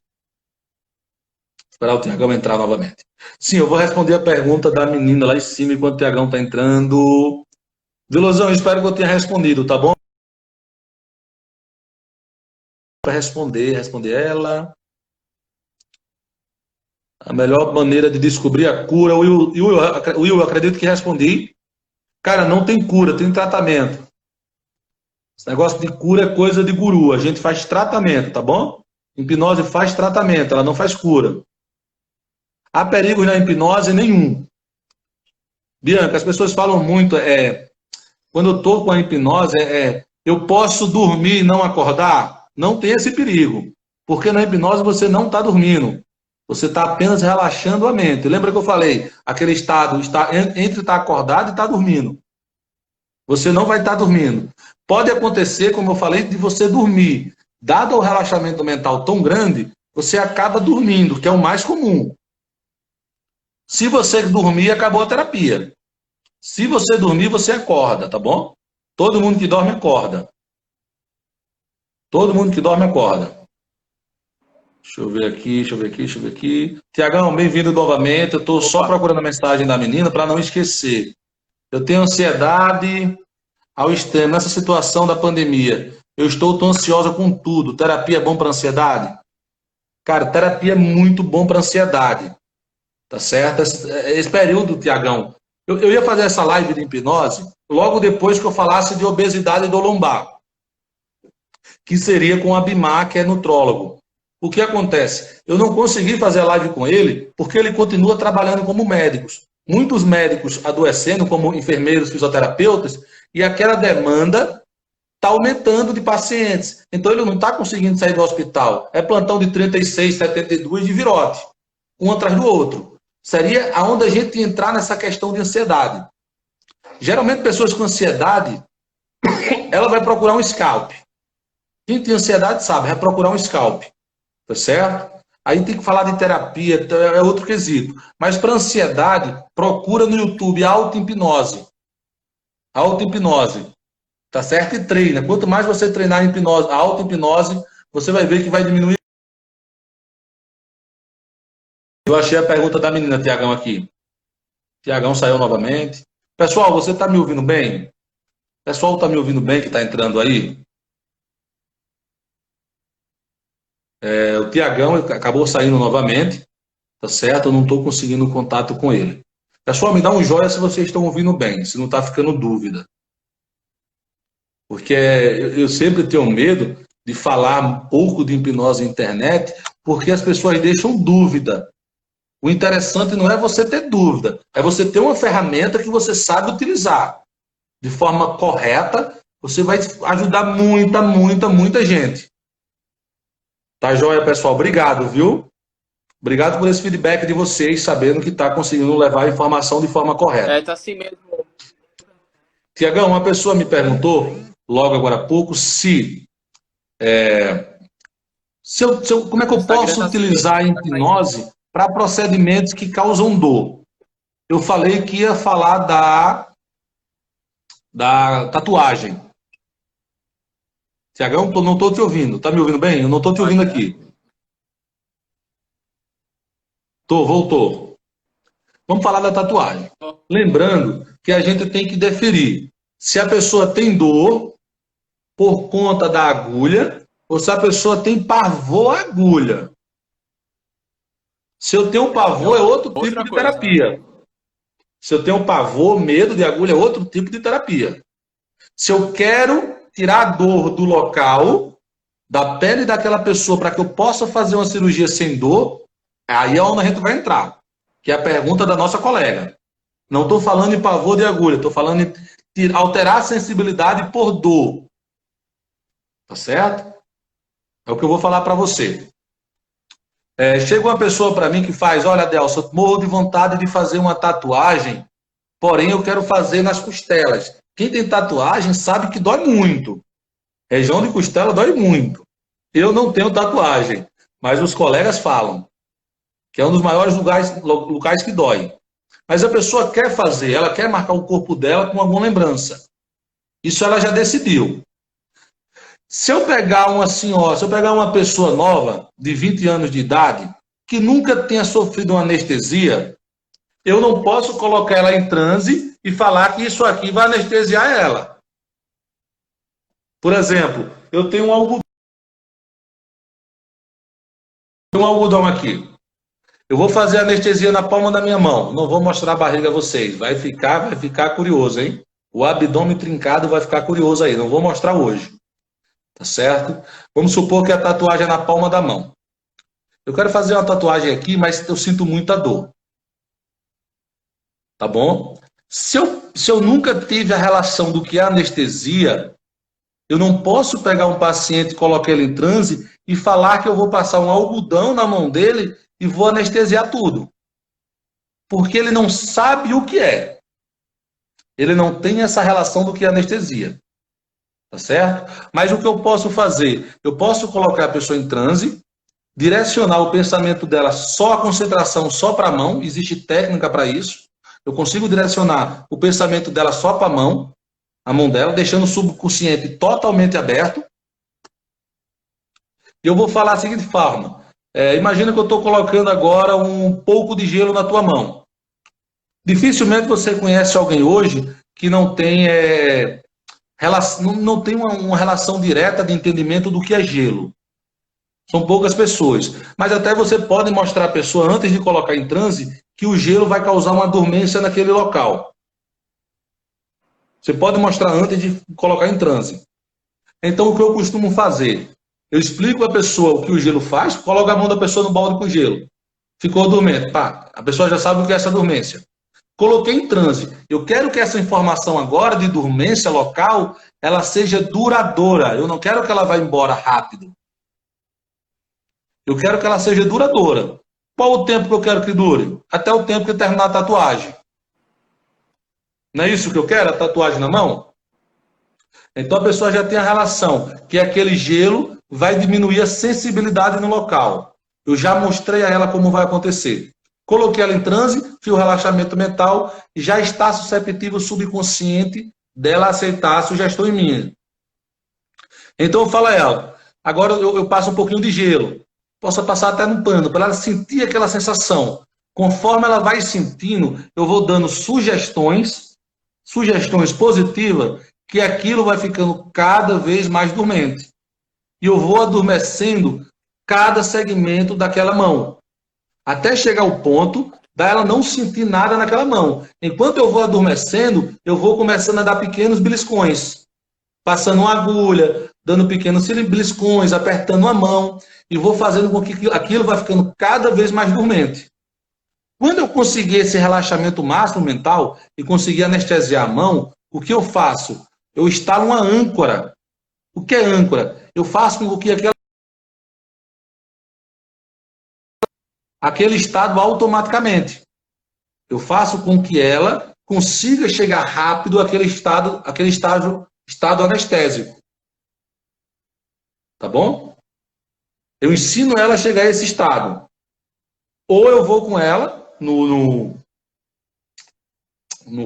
Esperar o Tiagão entrar novamente. Sim, eu vou responder a pergunta da menina lá em cima enquanto o Tiagão está entrando. Vilosão, espero que eu tenha respondido, tá bom? Para responder ela. A melhor maneira de descobrir a cura. Will, eu acredito que respondi. Cara, não tem cura, tem tratamento. Esse negócio de cura é coisa de guru. A gente faz tratamento, tá bom? Hipnose faz tratamento, ela não faz cura. Há perigos na hipnose nenhum. Bianca, as pessoas falam muito, quando eu estou com a hipnose, eu posso dormir e não acordar? Não tem esse perigo. Porque na hipnose você não está dormindo. Você está apenas relaxando a mente. Lembra que eu falei? Aquele estado entre estar acordado e estar dormindo. Você não vai estar dormindo. Pode acontecer, como eu falei, de você dormir. Dado o relaxamento mental tão grande, você acaba dormindo, que é o mais comum. Se você dormir, acabou a terapia. Se você dormir, você acorda, tá bom? Todo mundo que dorme, acorda. Todo mundo que dorme, acorda. Deixa eu ver aqui. Tiagão, bem-vindo novamente. Eu estou só procurando a mensagem da menina para não esquecer. Eu tenho ansiedade ao extremo nessa situação da pandemia. Eu estou tão ansiosa com tudo. Terapia é bom para ansiedade? Cara, terapia é muito bom para ansiedade. Tá certo? Esse período, Tiagão, eu ia fazer essa live de hipnose logo depois que eu falasse de obesidade do lombar, que seria com a Bimar, que é nutrólogo. O que acontece? Eu não consegui fazer a live com ele porque ele continua trabalhando como médico. muitos médicos adoecendo, como enfermeiros, fisioterapeutas, e aquela demanda está aumentando de pacientes. Então ele não está conseguindo sair do hospital. É plantão de 36, 72 de virote, um atrás do outro. Seria aonde a gente entrar nessa questão de ansiedade. Geralmente pessoas com ansiedade, ela vai procurar um scalp. Quem tem ansiedade sabe, vai procurar um scalp. Tá certo? Aí tem que falar de terapia, é outro quesito. Mas para ansiedade, procura no YouTube auto-hipnose. Auto-hipnose. Tá certo? E treina. Quanto mais você treinar em hipnose, auto-hipnose, você vai ver que vai diminuir. Eu achei a pergunta da menina, Tiagão, aqui. Tiagão saiu novamente. Pessoal, você está me ouvindo bem? Pessoal, está me ouvindo bem que está entrando aí? O Tiagão acabou saindo novamente, tá certo? Eu não estou conseguindo contato com ele. Pessoal, me dá um joinha se vocês estão ouvindo bem, se não está ficando dúvida. Porque eu sempre tenho medo de falar um pouco de hipnose na internet, porque as pessoas deixam dúvida. O interessante não é você ter dúvida, é você ter uma ferramenta que você sabe utilizar. De forma correta, você vai ajudar muita gente. Tá joia, pessoal? Obrigado, viu? Obrigado por esse feedback de vocês, sabendo que está conseguindo levar a informação de forma correta. Tá assim mesmo. Tiagão, uma pessoa me perguntou, logo agora há pouco, como é que eu posso utilizar a hipnose para procedimentos que causam dor. Eu falei que ia falar da tatuagem. Tiagão, não estou te ouvindo. Está me ouvindo bem? Eu não estou te ouvindo aqui. Voltou. Vamos falar da tatuagem. Lembrando que a gente tem que definir se a pessoa tem dor por conta da agulha ou se a pessoa tem pavor à agulha. Se eu tenho pavor, é outro tipo de terapia. Se eu tenho pavor, medo de agulha, é outro tipo de terapia. Se eu quero tirar a dor do local, da pele daquela pessoa, para que eu possa fazer uma cirurgia sem dor, aí é onde a gente vai entrar. Que é a pergunta da nossa colega. Não estou falando em pavor de agulha, estou falando em alterar a sensibilidade por dor. Tá certo? É o que eu vou falar para você. Chega uma pessoa para mim que faz, olha, Adelson, eu morro de vontade de fazer uma tatuagem, porém eu quero fazer nas costelas. Quem tem tatuagem sabe que dói muito. Região de costela dói muito. Eu não tenho tatuagem, mas os colegas falam que é um dos maiores locais que dói. Mas a pessoa quer fazer, ela quer marcar o corpo dela com alguma lembrança. Isso ela já decidiu. Se eu pegar uma senhora, se eu pegar uma pessoa nova, de 20 anos de idade, que nunca tenha sofrido uma anestesia, eu não posso colocar ela em transe e falar que isso aqui vai anestesiar ela. Por exemplo, eu tenho um algodão aqui. Eu vou fazer anestesia na palma da minha mão. Não vou mostrar a barriga a vocês. Vai ficar curioso, hein? O abdômen trincado vai ficar curioso aí. Não vou mostrar hoje. Tá certo? Vamos supor que a tatuagem é na palma da mão. Eu quero fazer uma tatuagem aqui, mas eu sinto muita dor. Tá bom? Se eu nunca tive a relação do que é anestesia, eu não posso pegar um paciente, colocar ele em transe e falar que eu vou passar um algodão na mão dele e vou anestesiar tudo. Porque ele não sabe o que é. Ele não tem essa relação do que é anestesia. Tá certo? Mas o que eu posso fazer? Eu posso colocar a pessoa em transe, direcionar o pensamento dela só a concentração só para a mão, existe técnica para isso. Eu consigo direcionar o pensamento dela só para a mão dela, deixando o subconsciente totalmente aberto. E eu vou falar da seguinte forma. Imagina que eu estou colocando agora um pouco de gelo na tua mão. Dificilmente você conhece alguém hoje que não tem uma relação direta de entendimento do que é gelo. São poucas pessoas. Mas até você pode mostrar à pessoa, antes de colocar em transe, que o gelo vai causar uma dormência naquele local. Você pode mostrar antes de colocar em transe. Então, o que eu costumo fazer? Eu explico à pessoa o que o gelo faz, coloco a mão da pessoa no balde com gelo. Ficou dormente. Pá, a pessoa já sabe o que é essa dormência. Coloquei em transe. Eu quero que essa informação agora de dormência local, ela seja duradoura. Eu não quero que ela vá embora rápido. Eu quero que ela seja duradoura. Qual o tempo que eu quero que dure? Até o tempo que terminar a tatuagem. Não é isso que eu quero? A tatuagem na mão? Então a pessoa já tem a relação que aquele gelo vai diminuir a sensibilidade no local. Eu já mostrei a ela como vai acontecer. Coloquei ela em transe, fiz o relaxamento mental, e já está susceptível subconsciente dela aceitar a sugestão em mim. Então eu falo a ela, agora eu passo um pouquinho de gelo, posso passar até no pano, para ela sentir aquela sensação. Conforme ela vai sentindo, eu vou dando sugestões positivas, que aquilo vai ficando cada vez mais dormente. E eu vou adormecendo cada segmento daquela mão, até chegar ao ponto da ela não sentir nada naquela mão. Enquanto eu vou adormecendo, eu vou começando a dar pequenos beliscões, passando uma agulha, dando pequenos beliscões, apertando a mão, e vou fazendo com que aquilo vai ficando cada vez mais dormente. Quando eu conseguir esse relaxamento máximo mental e conseguir anestesiar a mão, o que eu faço? Eu instalo uma âncora. O que é âncora? Eu faço com que aquele estado automaticamente. Eu faço com que ela consiga chegar rápido àquele estado anestésico. Tá bom? Eu ensino ela a chegar a esse estado. Ou eu vou com ela no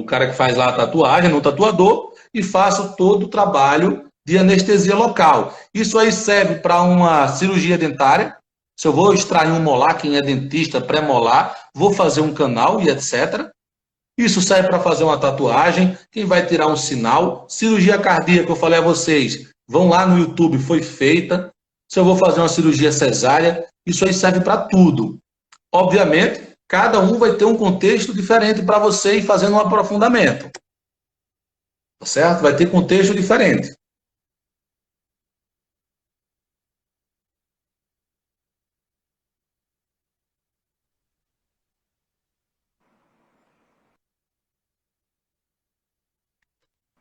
cara que faz lá a tatuagem, no tatuador, e faço todo o trabalho de anestesia local. Isso aí serve para uma cirurgia dentária. Se eu vou extrair um molar, quem é dentista, pré-molar, vou fazer um canal e etc. Isso serve para fazer uma tatuagem, quem vai tirar um sinal. Cirurgia cardíaca, eu falei a vocês, vão lá no YouTube, foi feita. Se eu vou fazer uma cirurgia cesárea, isso aí serve para tudo. Obviamente, cada um vai ter um contexto diferente para você ir fazendo um aprofundamento. Tá certo? Vai ter contexto diferente.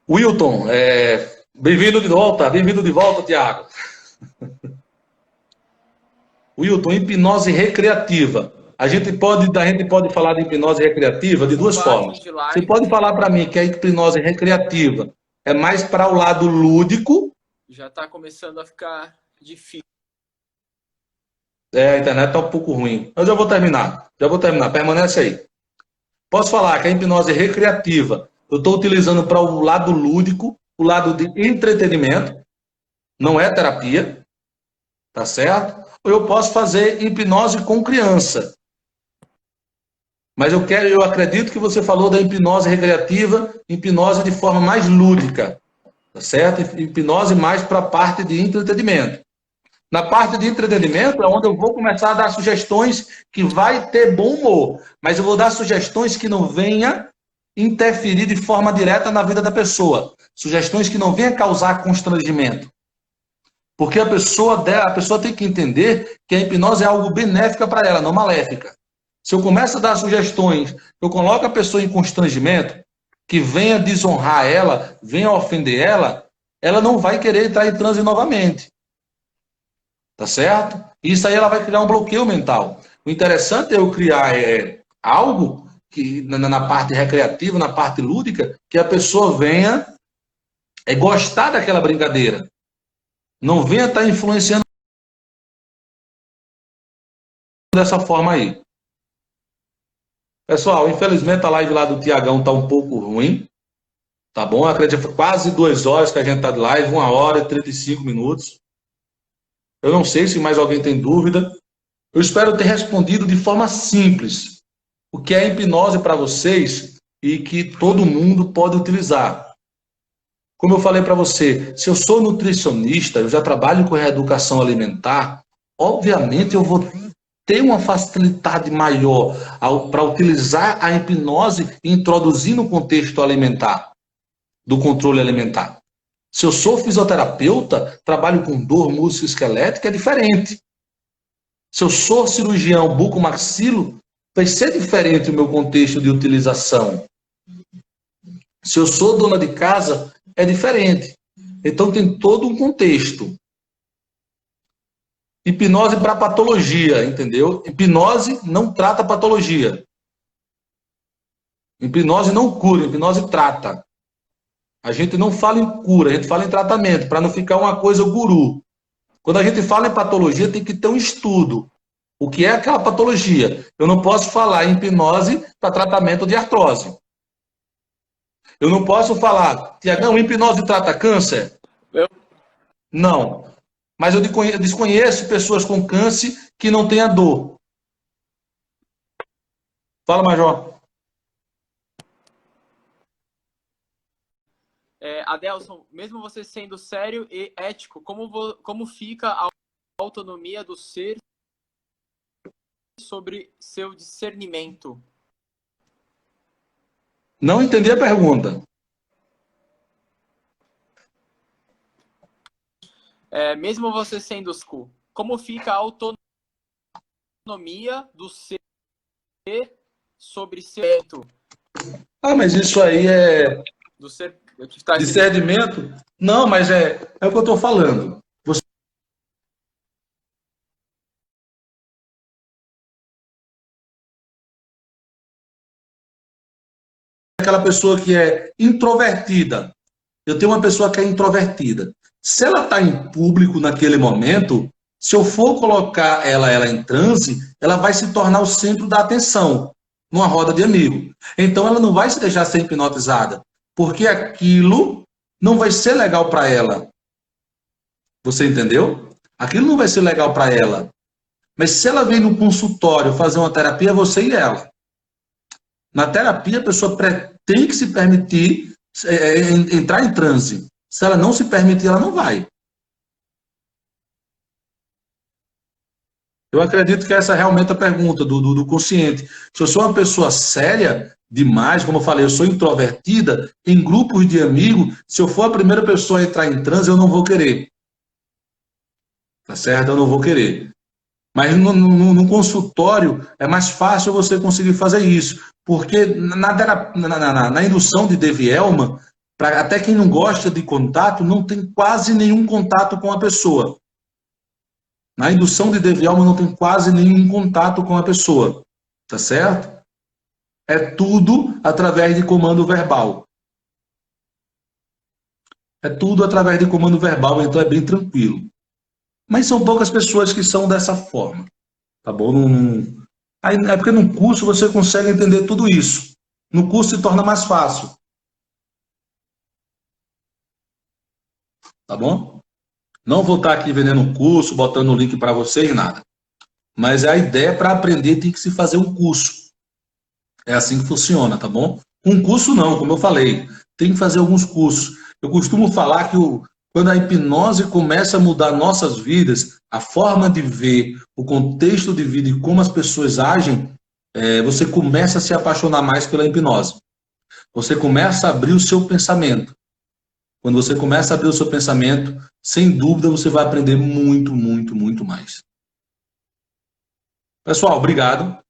Wilton, bem-vindo de volta, Tiago. Wilton, hipnose recreativa. A gente pode falar de hipnose recreativa de duas formas. Você pode falar para mim que a hipnose recreativa é mais para o lado lúdico. Já está começando a ficar difícil. A internet está um pouco ruim. Eu já vou terminar. Permanece aí. Posso falar que a hipnose recreativa eu estou utilizando para o lado lúdico, o lado de entretenimento, não é terapia, tá certo? Ou eu posso fazer hipnose com criança. Mas eu acredito que você falou da hipnose recreativa, hipnose de forma mais lúdica, tá certo? Hipnose mais para a parte de entretenimento. Na parte de entretenimento é onde eu vou começar a dar sugestões que vai ter bom humor, mas eu vou dar sugestões que não venha interferir de forma direta na vida da pessoa. Sugestões que não venham causar constrangimento. Porque a pessoa tem que entender que a hipnose é algo benéfica para ela, não maléfica. Se eu começo a dar sugestões, eu coloco a pessoa em constrangimento, que venha desonrar ela, venha ofender ela, ela não vai querer entrar em transe novamente. Tá certo? Isso aí ela vai criar um bloqueio mental. O interessante é eu criar algo que na parte recreativa, na parte lúdica, que a pessoa venha gostar daquela brincadeira. Não venha estar influenciando dessa forma aí. Pessoal, infelizmente a live lá do Tiagão está um pouco ruim. Tá bom? Eu acredito que foi quase 2 horas que a gente está de live, 1 hora e 35 minutos. Eu não sei se mais alguém tem dúvida. Eu espero ter respondido de forma simples o que é hipnose para vocês e que todo mundo pode utilizar. Como eu falei para você, se eu sou nutricionista, eu já trabalho com reeducação alimentar, obviamente eu vou ter uma facilidade maior para utilizar a hipnose e introduzir no contexto alimentar, do controle alimentar. Se eu sou fisioterapeuta, trabalho com dor musculoesquelética, é diferente. Se eu sou cirurgião bucomaxilo, vai ser diferente o meu contexto de utilização. Se eu sou dona de casa, é diferente. Então tem todo um contexto. Hipnose para patologia, entendeu? Hipnose não trata patologia. Hipnose não cura, hipnose trata. A gente não fala em cura, a gente fala em tratamento, para não ficar uma coisa guru. Quando a gente fala em patologia, tem que ter um estudo. O que é aquela patologia? Eu não posso falar em hipnose para tratamento de artrose. Eu não posso falar, Tiagão, hipnose trata câncer? Não. Mas eu desconheço pessoas com câncer que não tenha dor. Fala, Major. Adelson, mesmo você sendo sério e ético, como fica a autonomia do ser sobre seu discernimento? Não entendi a pergunta. Mesmo você sendo como fica a autonomia do ser sobre seu Mas isso aí é do ser que está discernimento? Não, mas é o que eu estou falando. Você é aquela pessoa que é introvertida. Eu tenho uma pessoa que é introvertida. Se ela está em público naquele momento, se eu for colocar ela em transe, ela vai se tornar o centro da atenção numa roda de amigo. Então ela não vai se deixar ser hipnotizada, porque aquilo não vai ser legal para ela. Você entendeu? Aquilo não vai ser legal para ela. Mas se ela vem no consultório fazer uma terapia, é você e ela. Na terapia, a pessoa tem que se permitir entrar em transe. Se ela não se permitir, ela não vai. Eu acredito que essa é realmente a pergunta do consciente. Se eu sou uma pessoa séria demais, como eu falei, eu sou introvertida, em grupos de amigos, se eu for a primeira pessoa a entrar em transe, eu não vou querer. Tá certo? Eu não vou querer. Mas no consultório é mais fácil você conseguir fazer isso. Porque na indução de Devi-Elman, até quem não gosta de contato, não tem quase nenhum contato com a pessoa. Na indução de Devi-Elman não tem quase nenhum contato com a pessoa. Tá certo? É tudo através de comando verbal. É tudo através de comando verbal, então é bem tranquilo. Mas são poucas pessoas que são dessa forma. Tá bom? É porque no curso você consegue entender tudo isso. No curso se torna mais fácil. Tá bom? Não vou estar aqui vendendo um curso, botando o link para vocês, nada. Mas a ideia para aprender tem que se fazer um curso. É assim que funciona, tá bom? Um curso não, como eu falei. Tem que fazer alguns cursos. Eu costumo falar que quando a hipnose começa a mudar nossas vidas, a forma de ver, o contexto de vida e como as pessoas agem, você começa a se apaixonar mais pela hipnose. Você começa a abrir o seu pensamento. Quando você começa a abrir o seu pensamento, sem dúvida você vai aprender muito, muito, muito mais. Pessoal, obrigado.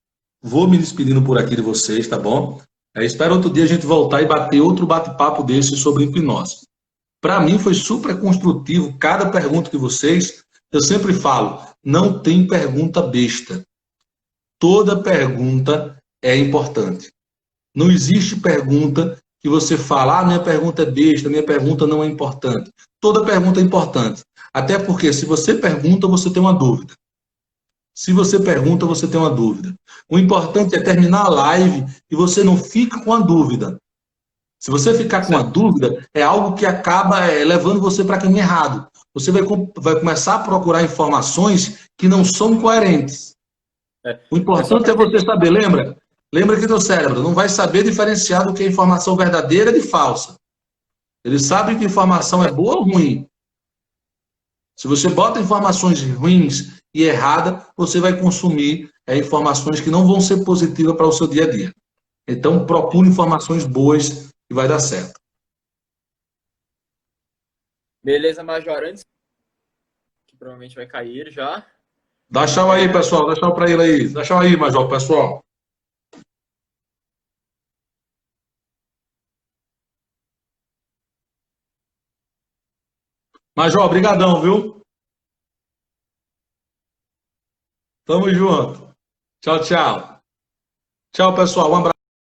Vou me despedindo por aqui de vocês, tá bom? Espero outro dia a gente voltar e bater outro bate-papo desse sobre hipnose. Para mim foi super construtivo cada pergunta de vocês. Eu sempre falo, não tem pergunta besta. Toda pergunta é importante. Não existe pergunta que você fala, minha pergunta é besta, minha pergunta não é importante. Toda pergunta é importante. Até porque se você pergunta, você tem uma dúvida. Se você pergunta, você tem uma dúvida. O importante é terminar a live e você não fica com a dúvida. Se você ficar com a dúvida, é algo que acaba levando você para caminho errado. Você vai começar a procurar informações que não são coerentes. O importante é você saber, lembra? Lembra que teu cérebro não vai saber diferenciar do que é informação verdadeira de falsa. Ele sabe que informação é boa ou ruim. Se você bota informações ruins e erradas, você vai consumir informações que não vão ser positivas para o seu dia a dia. Então, procure informações boas e vai dar certo. Beleza, Major. Antes que provavelmente vai cair já. Dá tchau aí, pessoal. Dá tchau para ele aí. Dá tchau aí, Major, pessoal. Major, brigadão, viu? Tamo junto. Tchau, tchau. Tchau, pessoal. Um abraço.